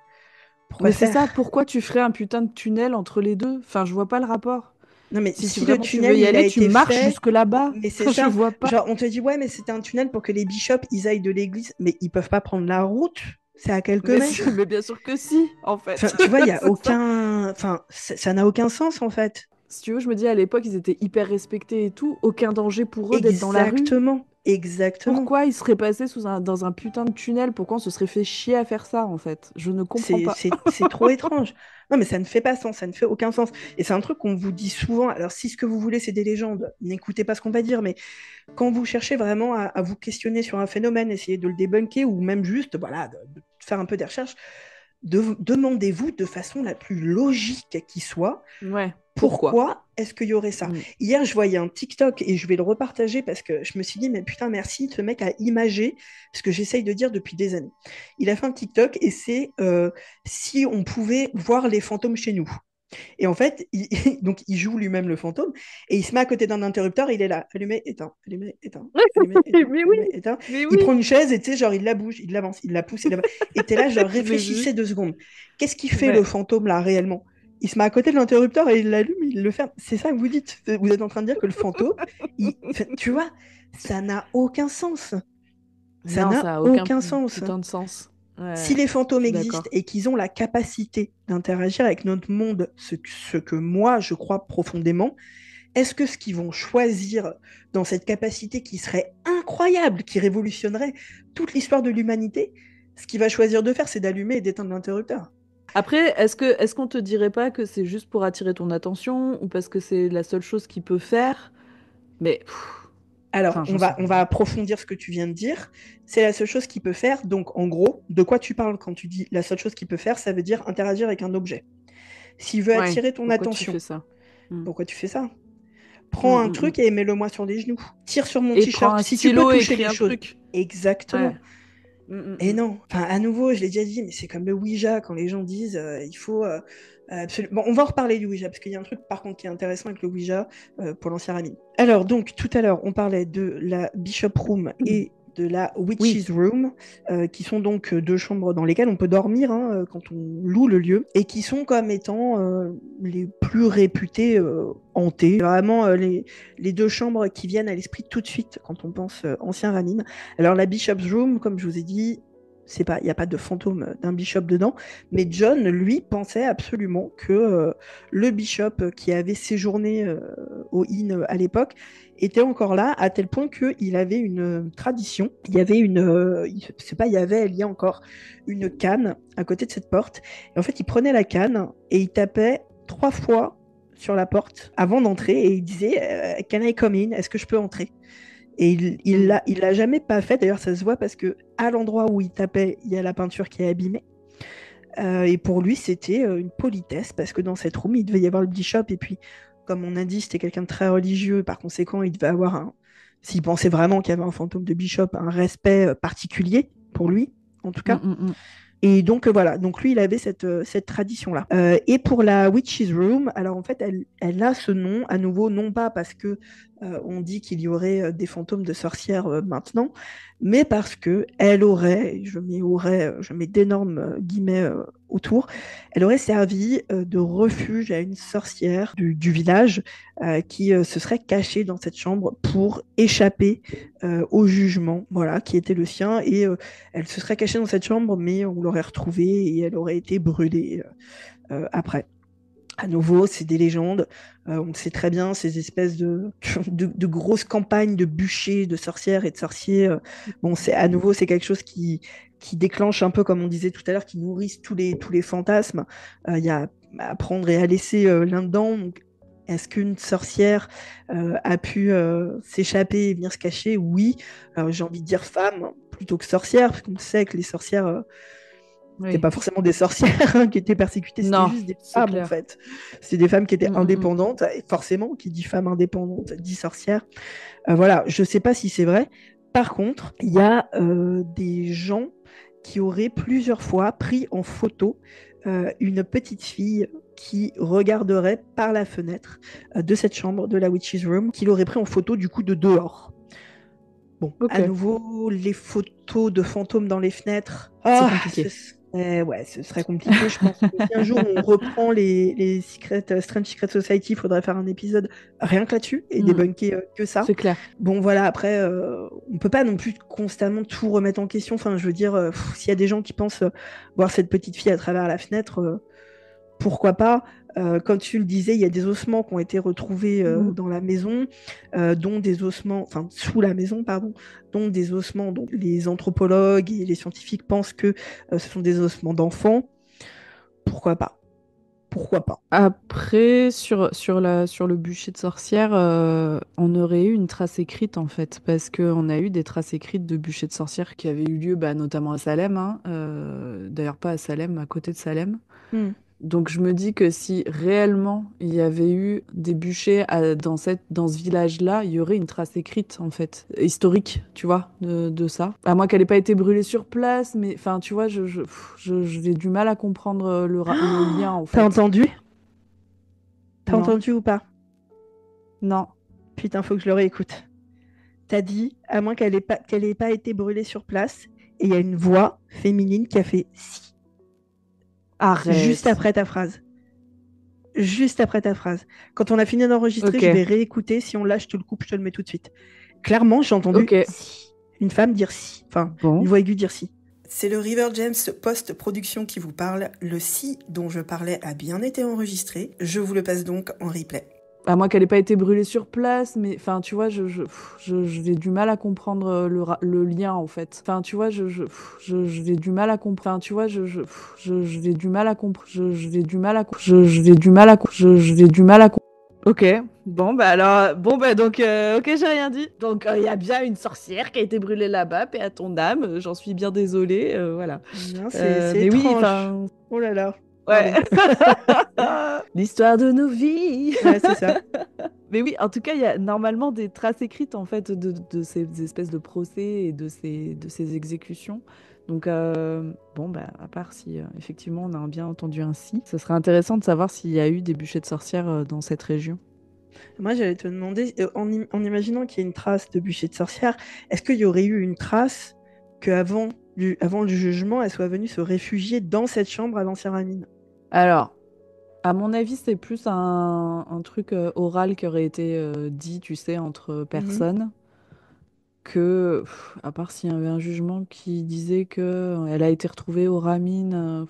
Pourquoi Mais c'est ça, faire? pourquoi tu ferais un putain de tunnel entre les deux? Enfin, je vois pas le rapport. Non, mais Si si le vraiment tu veux tunnel, y il a aller, tu été marches fait, jusque là-bas. mais c'est Enfin, je ça. vois pas. Genre, on te dit, ouais, mais c'était un tunnel pour que les bishops, ils aillent de l'église, mais ils peuvent pas prendre la route. C'est à quelques mètres. Mais bien sûr que si, en fait. Enfin, tu vois, il y a C'est ça. aucun... Enfin, ça n'a aucun sens, en fait. Si tu veux, je me dis à l'époque, ils étaient hyper respectés et tout. Aucun danger pour eux d'être dans la rue. Exactement. Exactement. Pourquoi ils seraient passés dans un putain de tunnel? Pourquoi on se serait fait chier à faire ça, en fait? Je ne comprends pas. C'est trop étrange. Non, mais ça ne fait pas sens, ça ne fait aucun sens. Et c'est un truc qu'on vous dit souvent. Alors, si ce que vous voulez, c'est des légendes, n'écoutez pas ce qu'on va dire, mais quand vous cherchez vraiment à vous questionner sur un phénomène, essayez de le débunker ou même juste voilà, de faire un peu des recherches, demandez-vous de façon la plus logique qui soit. Ouais. Pourquoi est-ce qu'il y aurait ça? Hier, je voyais un TikTok et je vais le repartager parce que je me suis dit, mais putain, merci, ce mec a imagé ce que j'essaye de dire depuis des années. Il a fait un TikTok et c'est si on pouvait voir les fantômes chez nous. Et en fait, donc il joue lui-même le fantôme et il se met à côté d'un interrupteur et il est là, allumé, éteint, allumé, éteint, allumé, éteint, Mais oui, allumé, éteint. mais Il oui. prend une chaise et tu sais, genre il la bouge, il l'avance, il la pousse, il la... Et t'es là, genre réfléchissez 2 secondes. Qu'est-ce qu'il fait le fantôme là réellement? Il se met à côté de l'interrupteur et il l'allume, il le ferme. C'est ça que vous dites. Vous êtes en train de dire que le fantôme, tu vois, ça n'a aucun sens. Ça Non, n'a ça a aucun sens. putain de sens. Ouais, Si les fantômes je suis existent d'accord. et qu'ils ont la capacité d'interagir avec notre monde, ce que moi je crois profondément, est-ce que ce qu'ils vont choisir dans cette capacité qui serait incroyable, qui révolutionnerait toute l'histoire de l'humanité, ce qu'il va choisir de faire, c'est d'allumer et d'éteindre l'interrupteur? Après, est-ce qu'on te dirait pas que c'est juste pour attirer ton attention ou parce que c'est la seule chose qu'il peut faire? Mais Alors, enfin, j'en sais on rien. va approfondir ce que tu viens de dire. C'est la seule chose qu'il peut faire. Donc, en gros, de quoi tu parles quand tu dis la seule chose qu'il peut faire? Ça veut dire interagir avec un objet. S'il veut Ouais, attirer ton pourquoi tu attention, fais ça? Mm. pourquoi tu fais ça? Mm, Prends un mm, mm. truc et mets-le-moi sur les genoux. Tire sur mon Et prends t-shirt. un Si tu peux stylo et toucher écris les un choses. truc. Exactement. Ouais. Mm, mm, Et mm. non. Enfin, à nouveau, je l'ai déjà dit, mais c'est comme le Ouija quand les gens disent il faut absolument. Bon, on va en reparler du Ouija parce qu'il y a un truc par contre qui est intéressant avec le Ouija pour l'ancien Ramine. Alors, donc, tout à l'heure, on parlait de la Bishop Room et de la Witch's Room, qui sont donc 2 chambres dans lesquelles on peut dormir quand on loue le lieu, et qui sont comme étant les plus réputées hantées. Vraiment les 2 chambres qui viennent à l'esprit tout de suite quand on pense ancien Ramin. Alors la Bishop's Room, comme je vous ai dit, il n'y a pas de fantôme d'un bishop dedans, mais John, lui, pensait absolument que le bishop qui avait séjourné au inn à l'époque était encore là, à tel point qu'il avait une tradition. Il y avait il y a encore une canne à côté de cette porte. Et en fait, il prenait la canne et il tapait 3 fois sur la porte avant d'entrer et il disait Can I come in? Est-ce que je peux entrer? Et il l'a jamais pas fait. D'ailleurs, ça se voit parce que à l'endroit où il tapait, il y a la peinture qui est abîmée. Et pour lui, c'était une politesse parce que dans cette room, il devait y avoir le bishop. Et puis, comme on a dit, c'était quelqu'un de très religieux. Par conséquent, il devait avoir s'il pensait vraiment qu'il y avait un fantôme de bishop, un respect particulier pour lui, en tout cas. Et donc voilà, donc lui il avait cette tradition-là. Et pour la Witch's Room, alors en fait elle a ce nom à nouveau, non pas parce que on dit qu'il y aurait des fantômes de sorcières maintenant, mais parce que elle aurait, je mets d'énormes guillemets autour, elle aurait servi de refuge à une sorcière du village qui se serait cachée dans cette chambre pour échapper au jugement, voilà, qui était le sien, et elle se serait cachée dans cette chambre, mais on l'aurait retrouvée et elle aurait été brûlée après. À nouveau, c'est des légendes. On sait très bien ces espèces de grosses campagnes de bûchers, de sorcières et de sorciers. Bon, à nouveau, c'est quelque chose qui déclenche un peu, comme on disait tout à l'heure, qui nourrissent tous les fantasmes. Il y a à prendre et à laisser là-dedans. Donc, est-ce qu'une sorcière a pu s'échapper et venir se cacher? Oui. Alors, j'ai envie de dire femme plutôt que sorcière, parce qu'on sait que les sorcières... C'était pas forcément des sorcières qui étaient persécutées, c'était juste des femmes clair. En fait. C'est des femmes qui étaient indépendantes, et forcément, qui dit femme indépendante, dit sorcière. Voilà, je sais pas si c'est vrai. Par contre, il y a des gens qui auraient plusieurs fois pris en photo une petite fille qui regarderait par la fenêtre de cette chambre, de la Witch's Room, qui l'aurait pris en photo du coup de dehors. Bon, à nouveau, les photos de fantômes dans les fenêtres, c'est compliqué. Ce serait compliqué. Je pense que si un jour on reprend les Strange Secret Society, il faudrait faire un épisode rien que là-dessus et débunker que ça. C'est clair. Bon, voilà, après, on peut pas non plus constamment tout remettre en question. Enfin, je veux dire, s'il y a des gens qui pensent voir cette petite fille à travers la fenêtre, pourquoi pas? Comme tu le disais, il y a des ossements qui ont été retrouvés dans la maison, dont des ossements, enfin sous la maison, pardon, dont des ossements dont les anthropologues et les scientifiques pensent que ce sont des ossements d'enfants. Pourquoi pas? Pourquoi pas? Après, sur le bûcher de sorcière, on aurait eu une trace écrite en fait, parce qu'on a eu des traces écrites de bûcher de sorcière qui avaient eu lieu notamment à Salem, hein, d'ailleurs pas à Salem, à côté de Salem. Donc je me dis que si réellement il y avait eu des bûchers dans ce village-là, il y aurait une trace écrite en fait, historique, tu vois, de ça. À moins qu'elle n'ait pas été brûlée sur place, mais enfin tu vois, j'ai du mal à comprendre le lien en fait. T'as entendu? T'as entendu ou pas? Non. Putain, faut que je le réécoute. T'as dit, à moins qu'elle ait pas été brûlée sur place, et il y a une voix féminine qui a fait si. Arrête. Juste après ta phrase. Quand on a fini d'enregistrer, je vais réécouter. Si on lâche, je te le coupe, je te le mets tout de suite. Clairement, j'ai entendu si. Une femme dire si. Enfin, une voix aiguë dire si. C'est le River James post-production qui vous parle. Le si dont je parlais a bien été enregistré. Je vous le passe donc en replay. À moins qu'elle n'ait pas été brûlée sur place, mais enfin, tu vois, j'ai du mal à comprendre le lien en fait. Enfin, tu vois, j'ai du mal à comprendre. Enfin, tu vois, j'ai du mal à comprendre. J'ai du mal à Ok, donc, j'ai rien dit. Donc, il y a bien une sorcière qui a été brûlée là-bas, paix à ton âme, j'en suis bien désolée, voilà. Non, c'est étrange. Oui, oh là là. Ouais. L'histoire de nos vies. Ouais, c'est ça. Mais oui, en tout cas, il y a normalement des traces écrites en fait de ces espèces de procès et de ces exécutions. Donc, à part si effectivement on a bien entendu un si, ce serait intéressant de savoir s'il y a eu des bûchers de sorcières dans cette région. Moi, j'allais te demander, en imaginant qu'il y ait une trace de bûcher de sorcière, est-ce qu'il y aurait eu une trace qu'avant avant le jugement, elle soit venue se réfugier dans cette chambre à l'ancien Ramine? Alors, à mon avis, c'est plus un truc oral qui aurait été dit, tu sais, entre Mhm. personnes, que, à part s'il y avait un jugement qui disait que elle a été retrouvée au Ramine,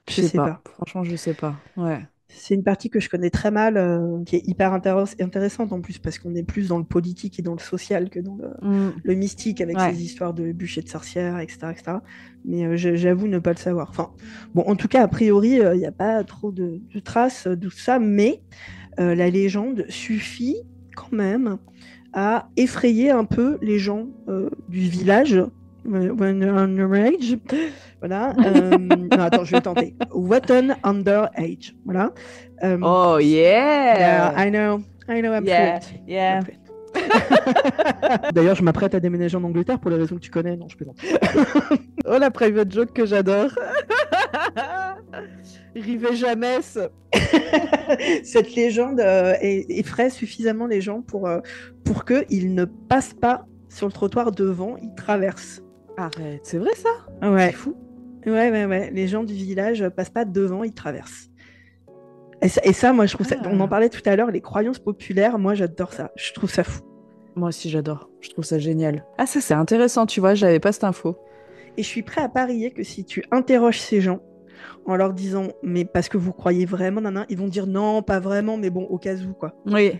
je Je sais sais pas. pas. Franchement, je sais pas. Ouais. C'est une partie que je connais très mal, qui est hyper intéressante en plus, parce qu'on est plus dans le politique et dans le social que dans Mm. le mystique avec Ouais. ces histoires de bûcher de sorcière, etc., etc. Mais j'avoue ne pas le savoir. Enfin, bon, en tout cas, a priori, il n'y a pas trop de traces de tout ça, mais la légende suffit quand même à effrayer un peu les gens du village. When you're underage. Voilà. Non, attends, je vais tenter. Wotton underage. Voilà. Oh Yeah, yeah! I know, I'm Yeah, fluent. I'm yeah. fluent. D'ailleurs, je m'apprête à déménager en Angleterre pour les raisons que tu connais. Non, je plaisante. Oh, la private joke que j'adore. Rivet jamais. Cette légende effraie suffisamment les gens pour qu'ils ne passent pas sur le trottoir devant, ils traversent. Arrête, c'est vrai ça? Ouais. C'est fou. Ouais. Les gens du village passent pas devant, ils traversent. Et ça, moi, je trouve ça. On en Ah. parlait tout à l'heure, les croyances populaires, moi, j'adore ça. Je trouve ça fou. Moi aussi, j'adore. Je trouve ça génial. Ah, ça, c'est intéressant, tu vois, j'avais pas cette info. Et je suis prêt à parier que si tu interroges ces gens en leur disant, mais parce que vous croyez vraiment, nana, ils vont dire non, pas vraiment, mais bon, au cas où, quoi. Oui,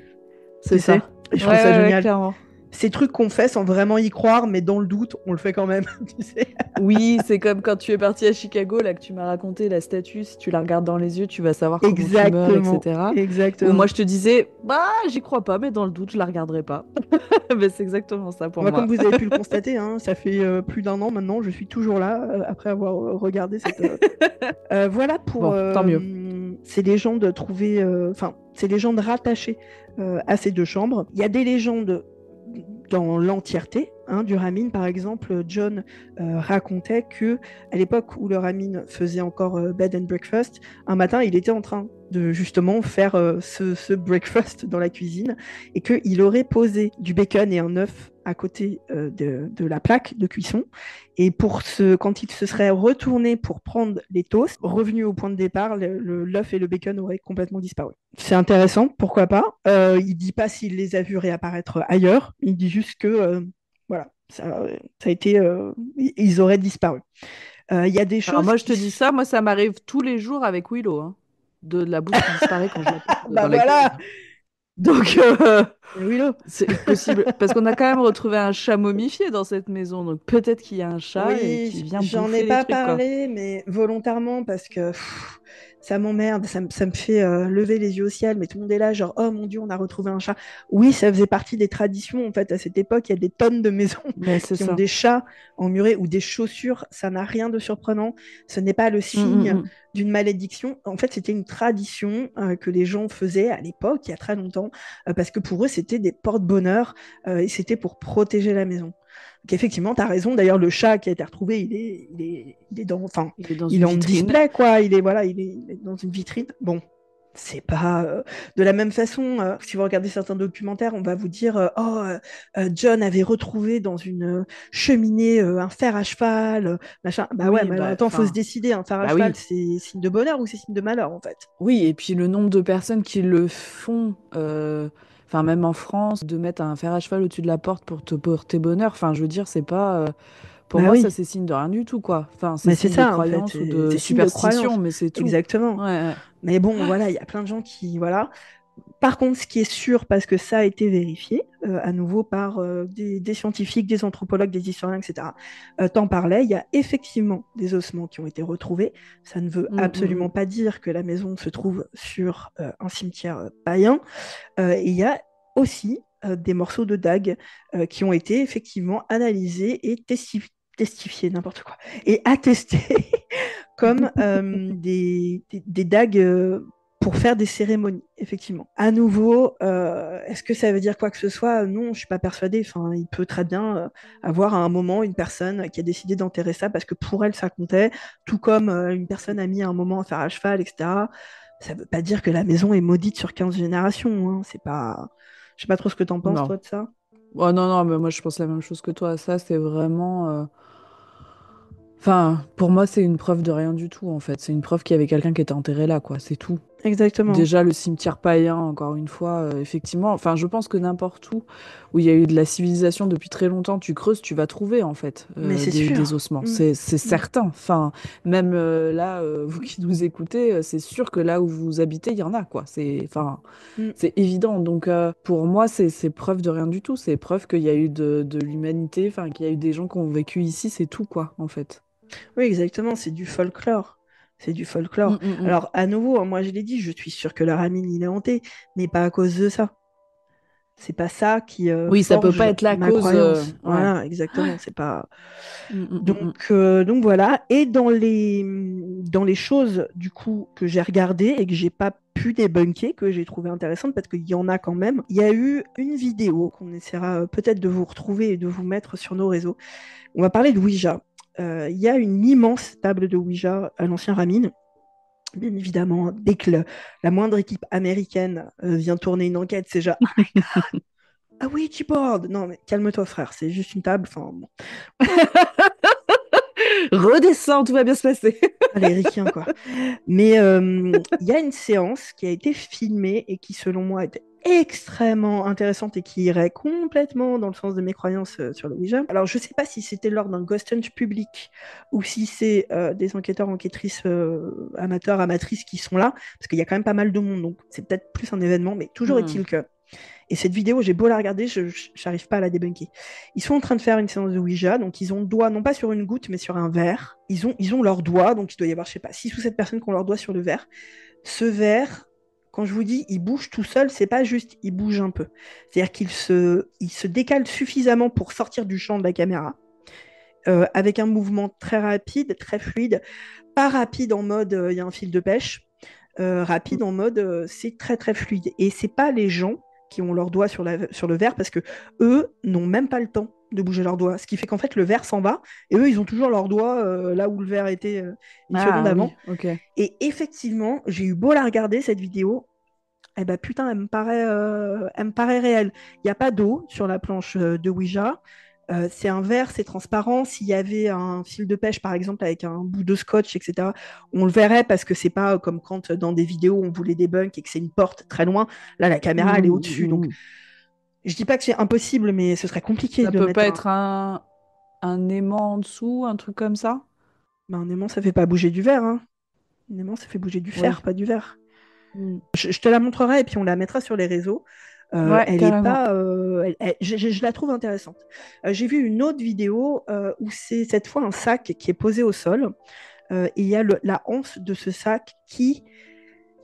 c'est Tu sais? ça. Et je trouve ça Ouais, génial. clairement. Ces trucs qu'on fait sans vraiment y croire, mais dans le doute, on le fait quand même. Tu sais? Oui, c'est comme quand tu es parti à Chicago, là, que tu m'as raconté la statue, si tu la regardes dans les yeux, tu vas savoir comment tu meurs, Exactement. etc. Ou moi, Exactement. je te disais, bah, j'y crois pas, mais dans le doute, je la regarderai pas. Mais c'est exactement ça pour Moi, comme moi. vous avez pu le constater, hein, ça fait plus d'un an maintenant, je suis toujours là après avoir regardé cette. Voilà pour Bon, tant mieux. ces légendes trouvées, enfin, ces légendes rattachées à ces deux chambres. Il y a des légendes dans l'entièreté du Ramin. Par exemple, John racontait que à l'époque où le Ramin faisait encore bed and breakfast, un matin, il était en train de justement faire ce breakfast dans la cuisine et qu'il aurait posé du bacon et un œuf à côté de la plaque de cuisson. Et quand il se serait retourné pour prendre les toasts, revenu au point de départ, l'œuf et le bacon auraient complètement disparu. C'est intéressant, pourquoi pas. Il dit pas s'il les a vus réapparaître ailleurs. Il dit juste que voilà, ça a été, ils auraient disparu. Il y a des Alors choses moi, je te qui. dis ça, moi, ça m'arrive tous les jours avec Willow, hein. De la bouffe qui disparaît quand je la pose Bah dans la cuisine. voilà. Donc, Willow. c'est possible. Parce qu'on a quand même retrouvé un chat momifié dans cette maison. Donc, peut-être qu'il y a un chat et qui Oui, vient j'en ai bouffer les pas trucs, quoi. parlé, mais volontairement parce que ça m'emmerde, ça me fait lever les yeux au ciel, mais tout le monde est là, genre, oh mon Dieu, on a retrouvé un chat. Oui, ça faisait partie des traditions, en fait, à cette époque, il y a des tonnes de maisons Mais c'est qui ont ça. des chats emmurés ou des chaussures, ça n'a rien de surprenant, ce n'est pas le Mm, mm, signe mm. d'une malédiction. En fait, c'était une tradition que les gens faisaient à l'époque, il y a très longtemps, parce que pour eux, c'était des porte-bonheur et c'était pour protéger la maison. Donc effectivement, tu as raison. D'ailleurs, le chat qui a été retrouvé, il est dans, enfin, Il est dans il est une en vitrine. display, quoi. Il est dans une vitrine. Bon, c'est pas de la même façon. Si vous regardez certains documentaires, on va vous dire John avait retrouvé dans une cheminée un fer à cheval, machin. Bah ouais, Oui, mais alors bah, attends, faut se enfin, décider. Un fer à bah cheval, oui. c'est signe de bonheur ou c'est signe de malheur, en fait. Oui, et puis le nombre de personnes qui le font, enfin, même en France, de mettre un fer à cheval au-dessus de la porte pour te porter bonheur, enfin, je veux dire, c'est pas. Pour Bah moi, ça, oui, c'est signe de rien du tout, quoi. Enfin, c'est mais c'est signe de ça, en fait. croyance ou de C'est signe de superstition, croyance. mais c'est tout. Exactement. Ouais, ouais. Mais bon, voilà, il y a plein de gens qui, voilà. Par contre, ce qui est sûr, parce que ça a été vérifié à nouveau par des scientifiques, des anthropologues, des historiens, etc., t'en parlais, il y a effectivement des ossements qui ont été retrouvés. Ça ne veut Mm, mm, absolument pas dire que la maison se trouve sur un cimetière païen. Et il y a aussi des morceaux de dague qui ont été effectivement analysés et testifiés, n'importe quoi, et attestés comme des dagues pour faire des cérémonies, effectivement. À nouveau, est-ce que ça veut dire quoi que ce soit? Non, je suis pas persuadée. Enfin, il peut très bien avoir à un moment une personne qui a décidé d'enterrer ça parce que pour elle, ça comptait, tout comme une personne a mis un moment à faire à cheval, etc. ça veut pas dire que la maison est maudite sur 15 générations, hein. C'est pas... Je sais pas trop ce que t'en penses, Non. toi, de ça. Oh, non, non, mais moi je pense la même chose que toi. Ça, c'est vraiment. Enfin, pour moi, c'est une preuve de rien du tout, en fait. C'est une preuve qu'il y avait quelqu'un qui était enterré là, quoi. C'est tout. Exactement. Déjà, le cimetière païen, encore une fois, effectivement. Enfin, je pense que n'importe où il y a eu de la civilisation depuis très longtemps, tu creuses, tu vas trouver, en fait, Mais c'est des sûr. ossements. Mm. C'est Mm. certain. Enfin, même là, vous qui nous écoutez, c'est sûr que là où vous habitez, il y en a, quoi. Enfin, Mm. c'est évident. Donc, pour moi, c'est preuve de rien du tout. C'est preuve qu'il y a eu de l'humanité, enfin, qu'il y a eu des gens qui ont vécu ici, c'est tout, quoi, en fait. Oui, exactement, c'est du folklore. C'est du Mm, folklore. mm, mm. Alors, à nouveau, hein, moi je l'ai dit, je suis sûre que la Ramine, il est hanté, mais pas à cause de ça. C'est pas ça qui Oui, ça peut pas forge être la ma cause. croyance. Ouais. Voilà, exactement. C'est pas. Mm, mm, mm, mm. Donc voilà. Et dans les choses du coup que j'ai regardées et que j'ai pas pu débunker, que j'ai trouvé intéressantes parce qu'il y en a quand même, il y a eu une vidéo qu'on essaiera peut-être de vous retrouver et de vous mettre sur nos réseaux. On va parler de Ouija. Il y a une immense table de Ouija à l'ancien Ramin. Bien évidemment, dès que la moindre équipe américaine vient tourner une enquête, c'est déjà oh my god, ah oui, Board. Non, mais calme-toi, frère, c'est juste une table. Enfin, bon. Redescends, tout va bien se passer. Ah, les ricains, quoi. Mais il y a une séance qui a été filmée et qui, selon moi, était extrêmement intéressante et qui irait complètement dans le sens de mes croyances sur le Ouija. Alors, je ne sais pas si c'était lors d'un ghost hunt public ou si c'est des enquêteurs, enquêtrices, amateurs, amatrices qui sont là, parce qu'il y a quand même pas mal de monde, donc c'est peut-être plus un événement, mais toujours est-il que et cette vidéo, j'ai beau la regarder, je n'arrive pas à la débunker. Ils sont en train de faire une séance de Ouija, donc ils ont le doigt, non pas sur une goutte, mais sur un verre. Ils ont leur doigt, donc il doit y avoir, je sais pas, 6 ou 7 personnes qui ont leur doigt sur le verre. Ce verre, quand je vous dis, il bouge tout seul, c'est pas juste, il bouge un peu. C'est-à-dire il se décale suffisamment pour sortir du champ de la caméra, avec un mouvement très rapide, très fluide. Pas rapide en mode, il y a un fil de pêche, rapide en mode c'est très très fluide. Et c'est pas les gens qui ont leurs doigts sur le verre parce que eux n'ont même pas le temps de bouger leurs doigts. Ce qui fait qu'en fait le verre s'en va et eux ils ont toujours leurs doigts là où le verre était une seconde Ah avant. oui, ok. Et effectivement, j'ai eu beau la regarder cette vidéo. Eh ben putain, elle me paraît réelle. Il n'y a pas d'eau sur la planche de Ouija. C'est un verre, c'est transparent. S'il y avait un fil de pêche, par exemple, avec un bout de scotch, etc., on le verrait parce que c'est pas comme quand dans des vidéos on voulait débunk et que c'est une porte très loin. Là, la caméra, elle est au-dessus. Donc, je dis pas que c'est impossible, mais ce serait compliqué Ça de peut pas mettre être un aimant en dessous, un truc comme ça? Ben, un aimant, ça fait pas bouger du verre. Hein. Un aimant, ça fait bouger du fer, Oui. pas du verre. Mm. Je te la montrerai et puis on la mettra sur les réseaux. Ouais, Elle est carrément. pas, je la trouve intéressante. J'ai vu une autre vidéo où c'est cette fois un sac qui est posé au sol et il y a la anse de ce sac qui,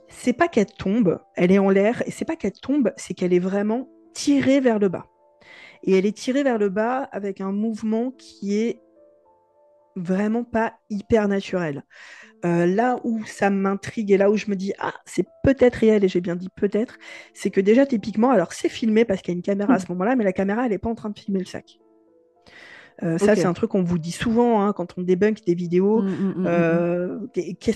c'est pas qu'elle tombe, elle est en l'air et c'est pas qu'elle tombe, c'est qu'elle est vraiment tirée vers le bas. Et elle est tirée vers le bas avec un mouvement qui est vraiment pas hyper naturel. Là où ça m'intrigue et là où je me dis ah c'est peut-être réel et j'ai bien dit peut-être, c'est que déjà typiquement alors c'est filmé parce qu'il y a une caméra à ce moment-là, mais la caméra elle est pas en train de filmer le sac. Ça, c'est Ok. un truc qu'on vous dit souvent hein, quand on débunk des vidéos. Mm.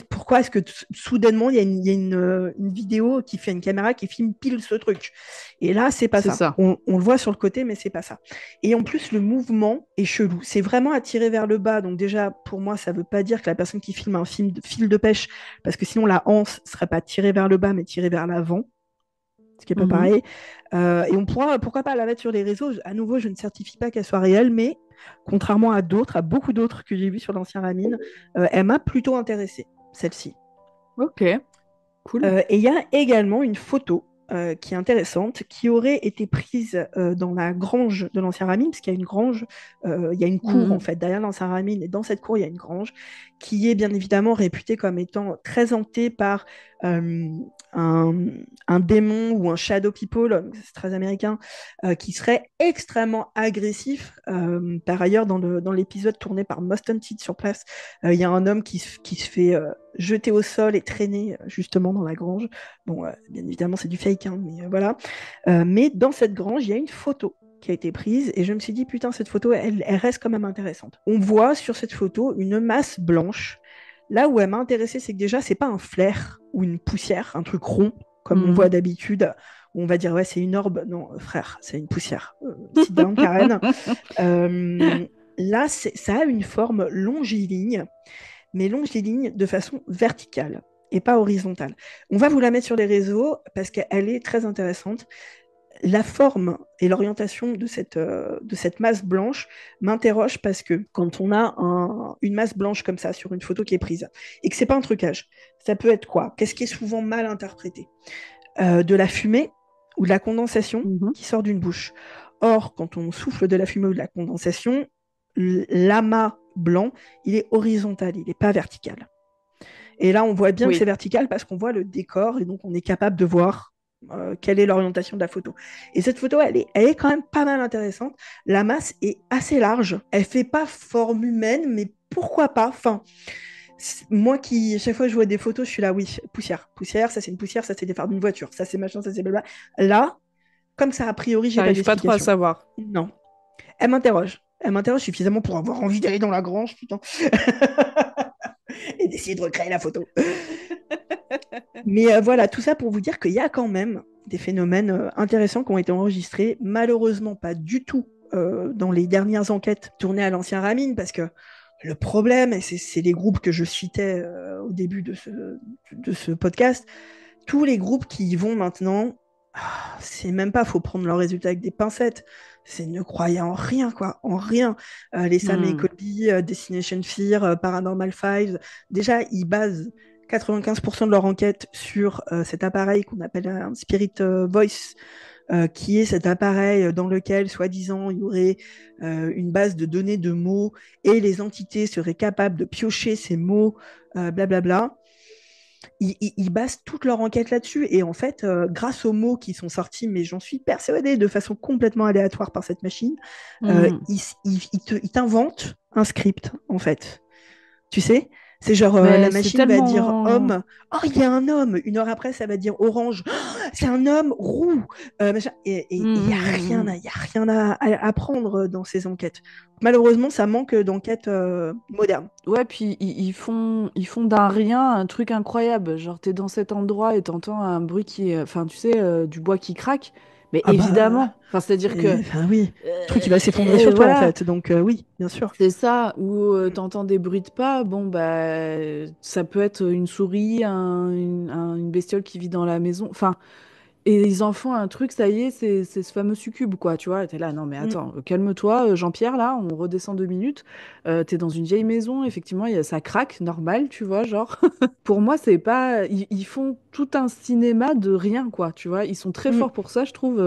Pourquoi est-ce que soudainement, il y a, une vidéo qui fait une caméra qui filme pile ce truc? Et là, c'est pas C'est ça. ça. On le voit sur le côté, mais c'est pas ça. Et en plus, le mouvement est chelou. C'est vraiment attiré vers le bas. Donc déjà, pour moi, ça veut pas dire que la personne qui filme un film de fil de pêche, parce que sinon la anse serait pas tirée vers le bas, mais tirée vers l'avant, ce qui n'est pas Mhm. pareil. Et on pourra, pourquoi pas la mettre sur les réseaux. À nouveau, je ne certifie pas qu'elle soit réelle, mais contrairement à d'autres, à beaucoup d'autres que j'ai vues sur l'ancien Ramin, elle m'a plutôt intéressée, celle-ci. Ok, cool. Et il y a également une photo qui est intéressante, qui aurait été prise dans la grange de l'ancien Ramin, parce qu'il y a une grange, il y a une cour en Mhm. fait derrière l'ancien Ramin, et dans cette cour il y a une grange qui est bien évidemment réputée comme étant très hantée par euh, un, un démon ou un shadow people, c'est très américain, qui serait extrêmement agressif. Par ailleurs, dans l'épisode tourné par Most Haunted sur place, il y a un homme qui se fait jeter au sol et traîner justement dans la grange. Bon, bien évidemment, c'est du fake, hein, mais voilà. Mais dans cette grange, il y a une photo qui a été prise et je me suis dit, putain, cette photo, elle reste quand même intéressante. On voit sur cette photo une masse blanche Là où elle m'a intéressée, c'est que déjà, c'est pas un flair ou une poussière, un truc rond, comme on voit d'habitude, où on va dire, ouais, c'est une orbe. Non, frère, c'est une poussière. Sit down, Karen. Là, ça a une forme longiligne, mais longiligne de façon verticale et pas horizontale. On va vous la mettre sur les réseaux parce qu'elle est très intéressante. La forme et l'orientation de cette masse blanche m'interroge parce que quand on a une masse blanche comme ça sur une photo qui est prise et que c'est pas un trucage, ça peut être quoi? Qu'est-ce qui est souvent mal interprété? De la fumée ou de la condensation qui sort d'une bouche. Or, quand on souffle de la fumée ou de la condensation, l'amas blanc, il est horizontal, il n'est pas vertical. Et là, on voit bien que c'est vertical parce qu'on voit le décor et donc on est capable de voir quelle est l'orientation de la photo. Et cette photo, elle est quand même pas mal intéressante. La masse est assez large. Elle fait pas forme humaine, mais pourquoi pas? Enfin, moi qui, chaque fois que je vois des photos, je suis là, oui, poussière, ça c'est une poussière, ça c'est des phares d'une voiture, ça c'est machin, ça c'est blabla. Là, comme ça, a priori, j'ai pas d'explication. Pas trop à savoir. Non. Elle m'interroge suffisamment pour avoir envie d'aller dans la grange, putain. Et d'essayer de recréer la photo. Mais voilà, tout ça pour vous dire qu'il y a quand même des phénomènes intéressants qui ont été enregistrés, malheureusement pas du tout dans les dernières enquêtes tournées à l'ancien Ramin, parce que le problème, et c'est les groupes que je citais au début de ce podcast, tous les groupes qui y vont maintenant, c'est même pas, faut prendre leurs résultats avec des pincettes. C'est ne croyant en rien, quoi, en rien. Les Sam et Colby, Destination Fear, Paranormal Fives, déjà, ils basent 95% de leur enquête sur cet appareil qu'on appelle un Spirit Voice, qui est cet appareil dans lequel, soi-disant, il y aurait une base de données de mots et les entités seraient capables de piocher ces mots, blablabla. Ils basent toute leur enquête là-dessus. Et en fait, grâce aux mots qui sont sortis, mais j'en suis persuadée de façon complètement aléatoire par cette machine, ils t'inventent un script, en fait. Tu sais? C'est genre, la machine va dire homme. Oh, il y a un homme. Une heure après, ça va dire orange. Oh, c'est un homme roux. Et il n'y a rien à apprendre dans ces enquêtes. Malheureusement, ça manque d'enquêtes modernes. Ouais, puis ils font d'un rien un truc incroyable. Genre, t'es dans cet endroit et t'entends un bruit qui est... Enfin, tu sais, du bois qui craque. Mais évidemment. Enfin, c'est-à-dire que... Enfin, oui. Le truc qui va s'effondrer sur toi, en fait. Donc, oui, bien sûr. C'est ça. Ou t'entends des bruits de pas. Bon, bah... ça peut être une souris, une bestiole qui vit dans la maison. Enfin... Et ils en font un truc, ça y est, c'est ce fameux succube, quoi, tu vois. T'es là, non mais attends, calme-toi, Jean-Pierre, là, on redescend 2 minutes. T'es dans une vieille maison, effectivement, ça craque, normal, tu vois, genre. Pour moi, c'est pas... Ils font tout un cinéma de rien, quoi, tu vois. Ils sont très forts pour ça, je trouve,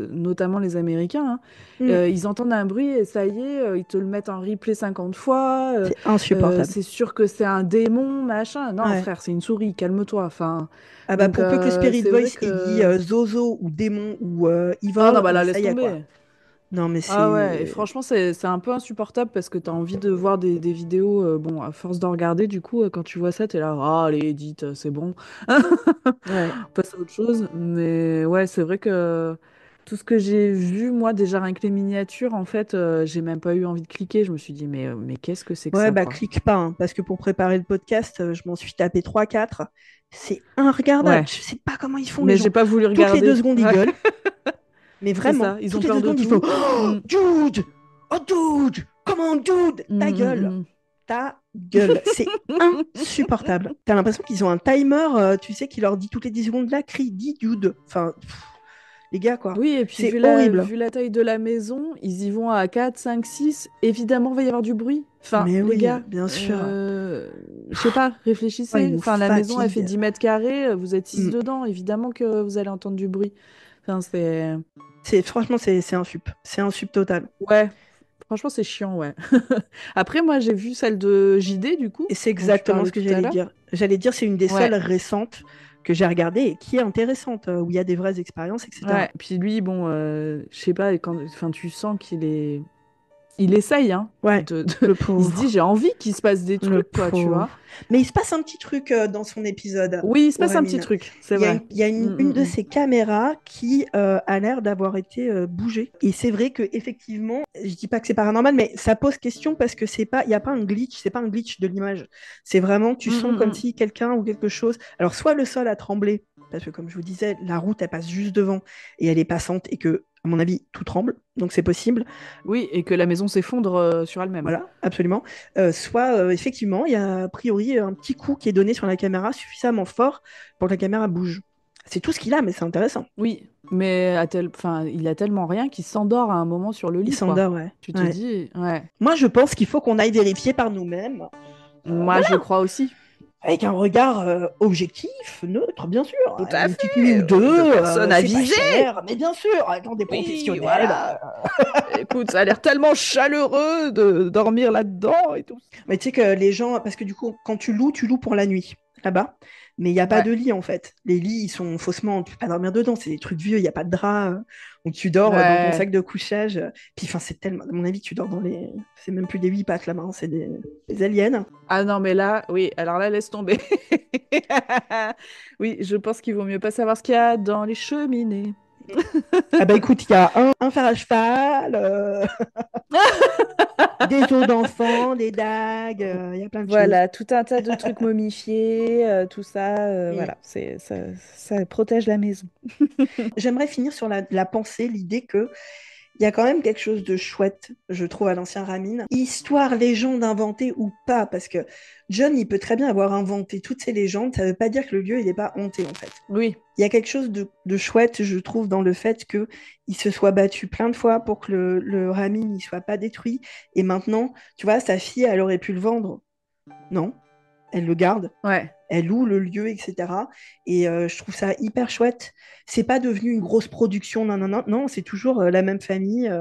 notamment les Américains, hein. Ils entendent un bruit et ça y est, ils te le mettent en replay 50 fois. C'est insupportable. C'est sûr que c'est un démon, machin. Non, frère, c'est une souris, calme-toi, enfin... Ah bah, pour peu que Spirit Voice ait dit Zozo ou démon ou Evil, non, bah là, laisse ça y est, tomber. quoi. Non, mais Ah ouais, et franchement, c'est un peu insupportande parce que t'as envie de voir des vidéos. Bon, à force d'en regarder, du coup, quand tu vois ça, t'es là, ah, allez, Edith, c'est bon. Ouais. On passe à autre chose. Mais ouais, c'est vrai que tout ce que j'ai vu, moi, déjà rien que les miniatures, en fait, j'ai même pas eu envie de cliquer. Je me suis dit, mais qu'est-ce que c'est que Ouais, ça, bah, quoi. clique pas, hein, parce que pour préparer le podcast, je m'en suis tapé 3-4. C'est regardable. Ouais, Je sais pas comment ils font, les mais gens. j'ai pas voulu Toutes les 2 regarder. secondes, ils Ouais, gueulent. Mais c'est vraiment, ça, ils ont toutes les peur 2 de secondes, il faut tout. Oh, dude! Oh, dude! Comment, dude? Ta gueule! Ta gueule. C'est insupportable. T'as l'impression qu'ils ont un timer, tu sais, qui leur dit toutes les 10 secondes, là, crie, dis dude. Enfin, les gars, quoi. Oui, et puis C'est horrible. vu la taille de la maison, ils y vont à 4, 5, 6. Évidemment, il va y avoir du bruit. Enfin, Mais les oui, gars, bien sûr. je sais pas, Oh, ils réfléchissez. nous Enfin, la maison, elle fait fatiguent. 10 mètres carrés, vous êtes 6 dedans. Évidemment que vous allez entendre du bruit. Enfin, c'est... Franchement, c'est un sup. C'est un sup total. Ouais, franchement, c'est chiant, ouais. Après, moi, j'ai vu celle de JD, du coup, Et c'est dont tu exactement parlais ce que tout à j'allais l'heure. dire. J'allais dire, c'est une des Ouais, seules récentes que j'ai regardées et qui est intéressante, où il y a des vraies expériences, etc. ouais. Puis lui, bon, je sais pas, enfin, tu sens qu'il est... Il essaye, hein. Ouais, le pauvre. Il se dit, j'ai envie qu'il se passe des trucs, quoi, tu vois. Mais il se passe un petit truc dans son épisode. Oui, il se passe un petit truc, c'est vrai. Il y a une de ces caméras qui a l'air d'avoir été bougée. Et c'est vrai que effectivement, je dis pas que c'est paranormal, mais ça pose question parce que il y a pas un glitch, c'est pas un glitch de l'image. C'est vraiment, tu sens comme si quelqu'un ou quelque chose. Alors soit le sol a tremblé, parce que comme je vous disais, la route elle passe juste devant et elle est passante et que à mon avis, tout tremble, donc c'est possible. Oui, et que la maison s'effondre sur elle-même. Voilà, absolument. Soit, effectivement, il y a a priori un petit coup qui est donné sur la caméra suffisamment fort pour que la caméra bouge. C'est tout ce qu'il a, mais c'est intéressant. Oui, mais il a tellement rien qu'il s'endort à un moment sur le lit, Il s'endort, ouais. Tu te dis, ouais. Moi, je pense qu'il faut qu'on aille vérifier par nous-mêmes. Moi, je crois aussi. Avec un regard objectif, neutre, bien sûr. Tout à une petite nuit ou deux, de personnes avisées. Mais bien sûr, attends, des professionnels. Voilà. Écoute, ça a l'air tellement chaleureux de dormir là-dedans et tout. Mais tu sais que les gens, parce que du coup, quand tu loues pour la nuit, là-bas. Mais il n'y a pas de lit, en fait. Les lits, ils sont faussement... Tu peux pas dormir dedans, c'est des trucs vieux, il n'y a pas de drap. Donc tu dors dans ton sac de couchage. Puis, enfin, c'est tellement... À mon avis, tu dors dans les... C'est même plus des 8 pattes, là-bas, c'est des aliens. Ah non, mais là, oui, alors là, laisse tomber. Oui, je pense qu'il vaut mieux pas savoir ce qu'il y a dans les cheminées. Ah bah écoute, il y a un fer à cheval, des os d'enfants, des dagues, il y a plein de choses. Voilà, tout un tas de trucs momifiés, tout ça, voilà, ça protège la maison. J'aimerais finir sur la pensée, l'idée que il y a quand même quelque chose de chouette, je trouve, à l'ancien Ramin. Histoire, légende inventée ou pas, parce que John, il peut très bien avoir inventé toutes ces légendes, ça veut pas dire que le lieu, il n'est pas hanté, en fait. Oui. Il y a quelque chose de chouette, je trouve, dans le fait qu'il se soit battu plein de fois pour que le Ramin ne soit pas détruit. Et maintenant, tu vois, sa fille, elle aurait pu le vendre. Non, elle le garde. Ouais. Elle loue le lieu, etc. Et je trouve ça hyper chouette. C'est pas devenu une grosse production, non, c'est toujours la même famille.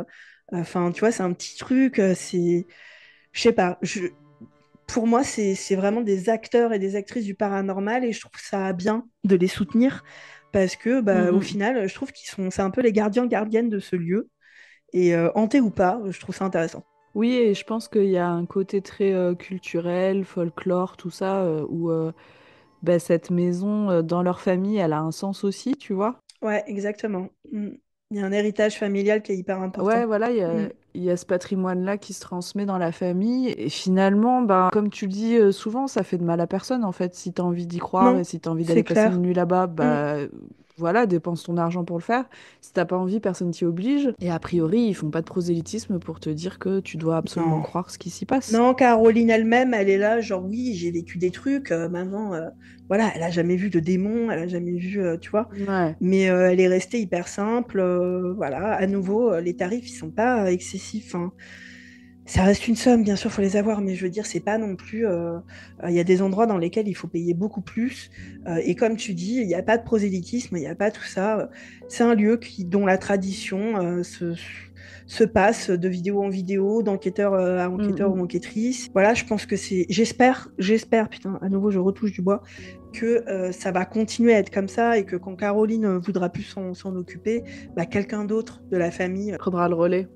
Enfin, tu vois, c'est un petit truc. Je sais pas. Pour moi, c'est vraiment des acteurs et des actrices du paranormal et je trouve ça bien de les soutenir parce que, au final, je trouve c'est un peu les gardiennes de ce lieu. Et hanté ou pas, je trouve ça intéressant. Oui, et je pense qu'il y a un côté très culturel, folklore, tout ça, où cette maison, dans leur famille, elle a un sens aussi, tu vois. Ouais, exactement. Il y a un héritage familial qui est hyper important. Ouais, voilà, il y a ce patrimoine-là qui se transmet dans la famille. Et finalement, comme tu le dis souvent, ça fait de mal à personne, en fait. Si tu as envie d'y croire et si tu as envie d'aller passer une nuit là-bas, voilà, dépense ton argent pour le faire. Si t'as pas envie, personne t'y oblige. Et a priori, ils font pas de prosélytisme pour te dire que tu dois absolument croire ce qui s'y passe. Non, Caroline elle-même, elle est là, genre oui, j'ai vécu des trucs. Maintenant, voilà, elle a jamais vu de démon, elle a jamais vu, tu vois. Ouais. Mais elle est restée hyper simple. Voilà, à nouveau, les tarifs, ils sont pas excessifs. Hein. Ça reste une somme, bien sûr, faut les avoir, mais je veux dire, c'est pas non plus. Il y a des endroits dans lesquels il faut payer beaucoup plus. Et comme tu dis, il n'y a pas de prosélytisme, il n'y a pas tout ça. C'est un lieu dont la tradition se passe de vidéo en vidéo, d'enquêteur à enquêteur ou enquêtrice. Voilà, je pense que c'est. J'espère, putain, à nouveau, je retouche du bois, que ça va continuer à être comme ça et que quand Caroline voudra plus s'en occuper, quelqu'un d'autre de la famille prendra le relais.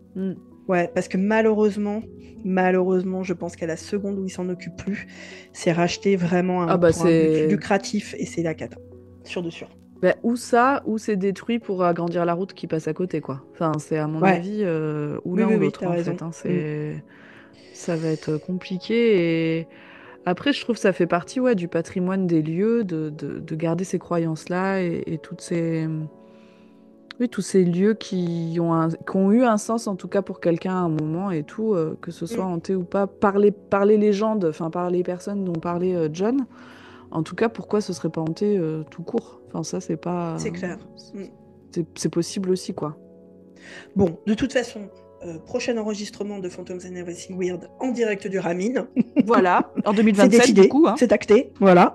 Ouais, parce que malheureusement, je pense qu'à la seconde où il s'en occupe plus, c'est racheté vraiment un but lucratif et c'est la cata. Sûr de sûr. Ou ça, ou c'est détruit pour agrandir la route qui passe à côté, quoi. Enfin, c'est à mon avis, ou l'un ou l'autre, en fait. Hein, ça va être compliqué et... Après, je trouve que ça fait partie du patrimoine des lieux, de garder ces croyances-là et toutes ces... Oui, tous ces lieux qui ont eu un sens, en tout cas pour quelqu'un à un moment et tout, que ce soit hanté ou pas, par les légendes, enfin par les personnes dont parlait John. En tout cas, pourquoi ce serait pas hanté tout court? Enfin, ça, c'est pas... C'est clair. C'est possible aussi, quoi. Bon, de toute façon, prochain enregistrement de Phantoms and Everything Weird en direct du Ramin. Voilà, en 2027, c'est décidé, du coup. Hein. C'est acté, voilà.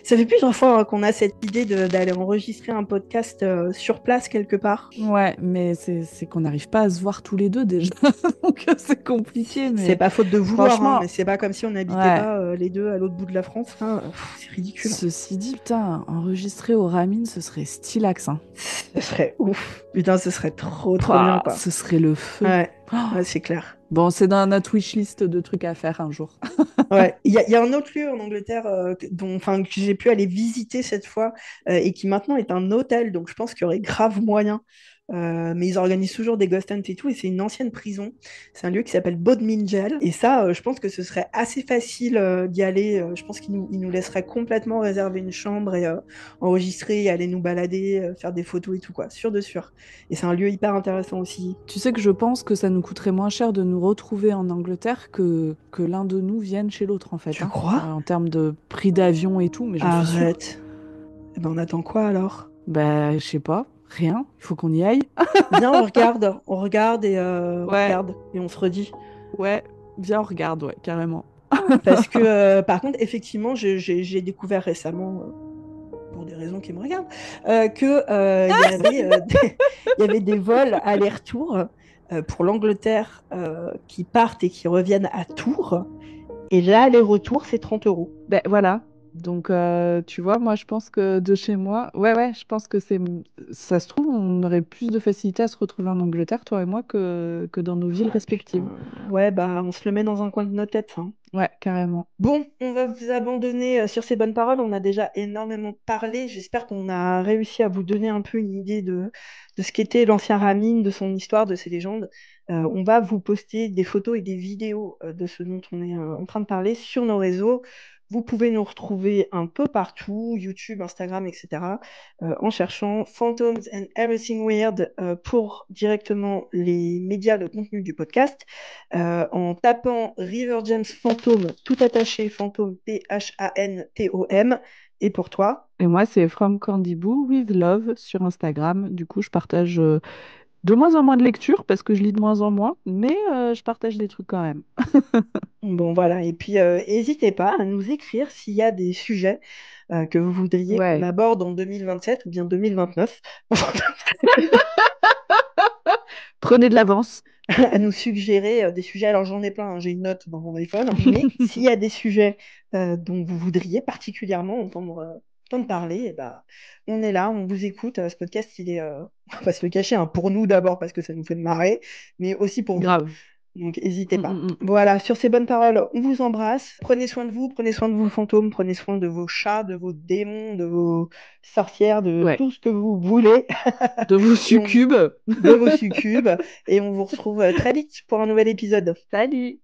Ça fait plusieurs fois qu'on a cette idée d'aller enregistrer un podcast sur place quelque part. Ouais, mais c'est qu'on n'arrive pas à se voir tous les deux déjà, donc c'est compliqué. Mais... C'est pas faute de vouloir, hein, mais c'est pas comme si on n'habitait pas les deux à l'autre bout de la France. Hein. C'est ridicule. Ceci dit, putain, enregistrer au Ramin, ce serait stylax. Hein. Ce serait ouf. Putain, ce serait trop bien, quoi. Ce serait le feu. Ouais. Ouais, c'est clair. Bon, c'est dans notre wishlist de trucs à faire un jour. Ouais, il y a un autre lieu en Angleterre que j'ai pu aller visiter cette fois et qui maintenant est un hôtel, donc je pense qu'il y aurait grave moyen. Mais ils organisent toujours des ghost hunts et tout, et c'est une ancienne prison. C'est un lieu qui s'appelle Bodmin Jail. Et ça, je pense que ce serait assez facile d'y aller. Je pense ils nous laisseraient complètement réserver une chambre et enregistrer, et aller nous balader, faire des photos et tout, quoi. Sûr de sûr. Et c'est un lieu hyper intéressant aussi. Tu sais que je pense que ça nous coûterait moins cher de nous retrouver en Angleterre que l'un de nous vienne chez l'autre, en fait. Tu crois? En termes de prix d'avion et tout, mais j'en suis sûre. Arrête. Eh ben, on attend quoi alors? Bah, je sais pas. Rien. Il faut qu'on y aille. Viens, on regarde et on Ouais. regarde et on se redit. Ouais, viens, on regarde, ouais, carrément. Parce que, par contre, effectivement, j'ai découvert récemment, pour des raisons qui me regardent, il y avait des vols aller-retour pour l'Angleterre qui partent et qui reviennent à Tours. Et l'aller-retour, c'est 30 euros. Ben voilà. Donc, tu vois, moi, je pense que de chez moi, ouais, je pense que ça se trouve, on aurait plus de facilité à se retrouver en Angleterre, toi et moi, que dans nos villes respectives. Ouais, bah, on se le met dans un coin de nos têtes, hein. Ouais, carrément. Bon, on va vous abandonner sur ces bonnes paroles. On a déjà énormément parlé. J'espère qu'on a réussi à vous donner un peu une idée de ce qu'était l'ancien Ramin, de son histoire, de ses légendes. On va vous poster des photos et des vidéos de ce dont on est en train de parler sur nos réseaux. Vous pouvez nous retrouver un peu partout, YouTube, Instagram, etc., en cherchant Phantoms and Everything Weird pour directement les médias, le contenu du podcast. En tapant River James Phantom, tout attaché, Phantom, Phantom. Et pour toi? Et moi, c'est From Candy Boo with Love sur Instagram. Du coup, je partage de moins en moins de lectures parce que je lis de moins en moins, mais je partage des trucs quand même. Bon, voilà. Et puis, n'hésitez pas à nous écrire s'il y a des sujets que vous voudriez qu'on Ouais. aborde en 2027 ou bien 2029. Prenez de l'avance. À nous suggérer des sujets. Alors, j'en ai plein, hein, j'ai une note dans mon iPhone. Mais s'il y a des sujets dont vous voudriez particulièrement entendre parler, eh ben, on est là, on vous écoute. Ce podcast, il est, on va pas se le cacher, hein, pour nous d'abord parce que ça nous fait marrer, mais aussi pour vous. Grave. Donc, n'hésitez pas. Voilà, sur ces bonnes paroles, on vous embrasse. Prenez soin de vous, prenez soin de vos fantômes, prenez soin de vos chats, de vos démons, de vos sorcières, de tout ce que vous voulez. De vos succubes. De vos succubes. Et on vous retrouve très vite pour un nouvel épisode. Salut!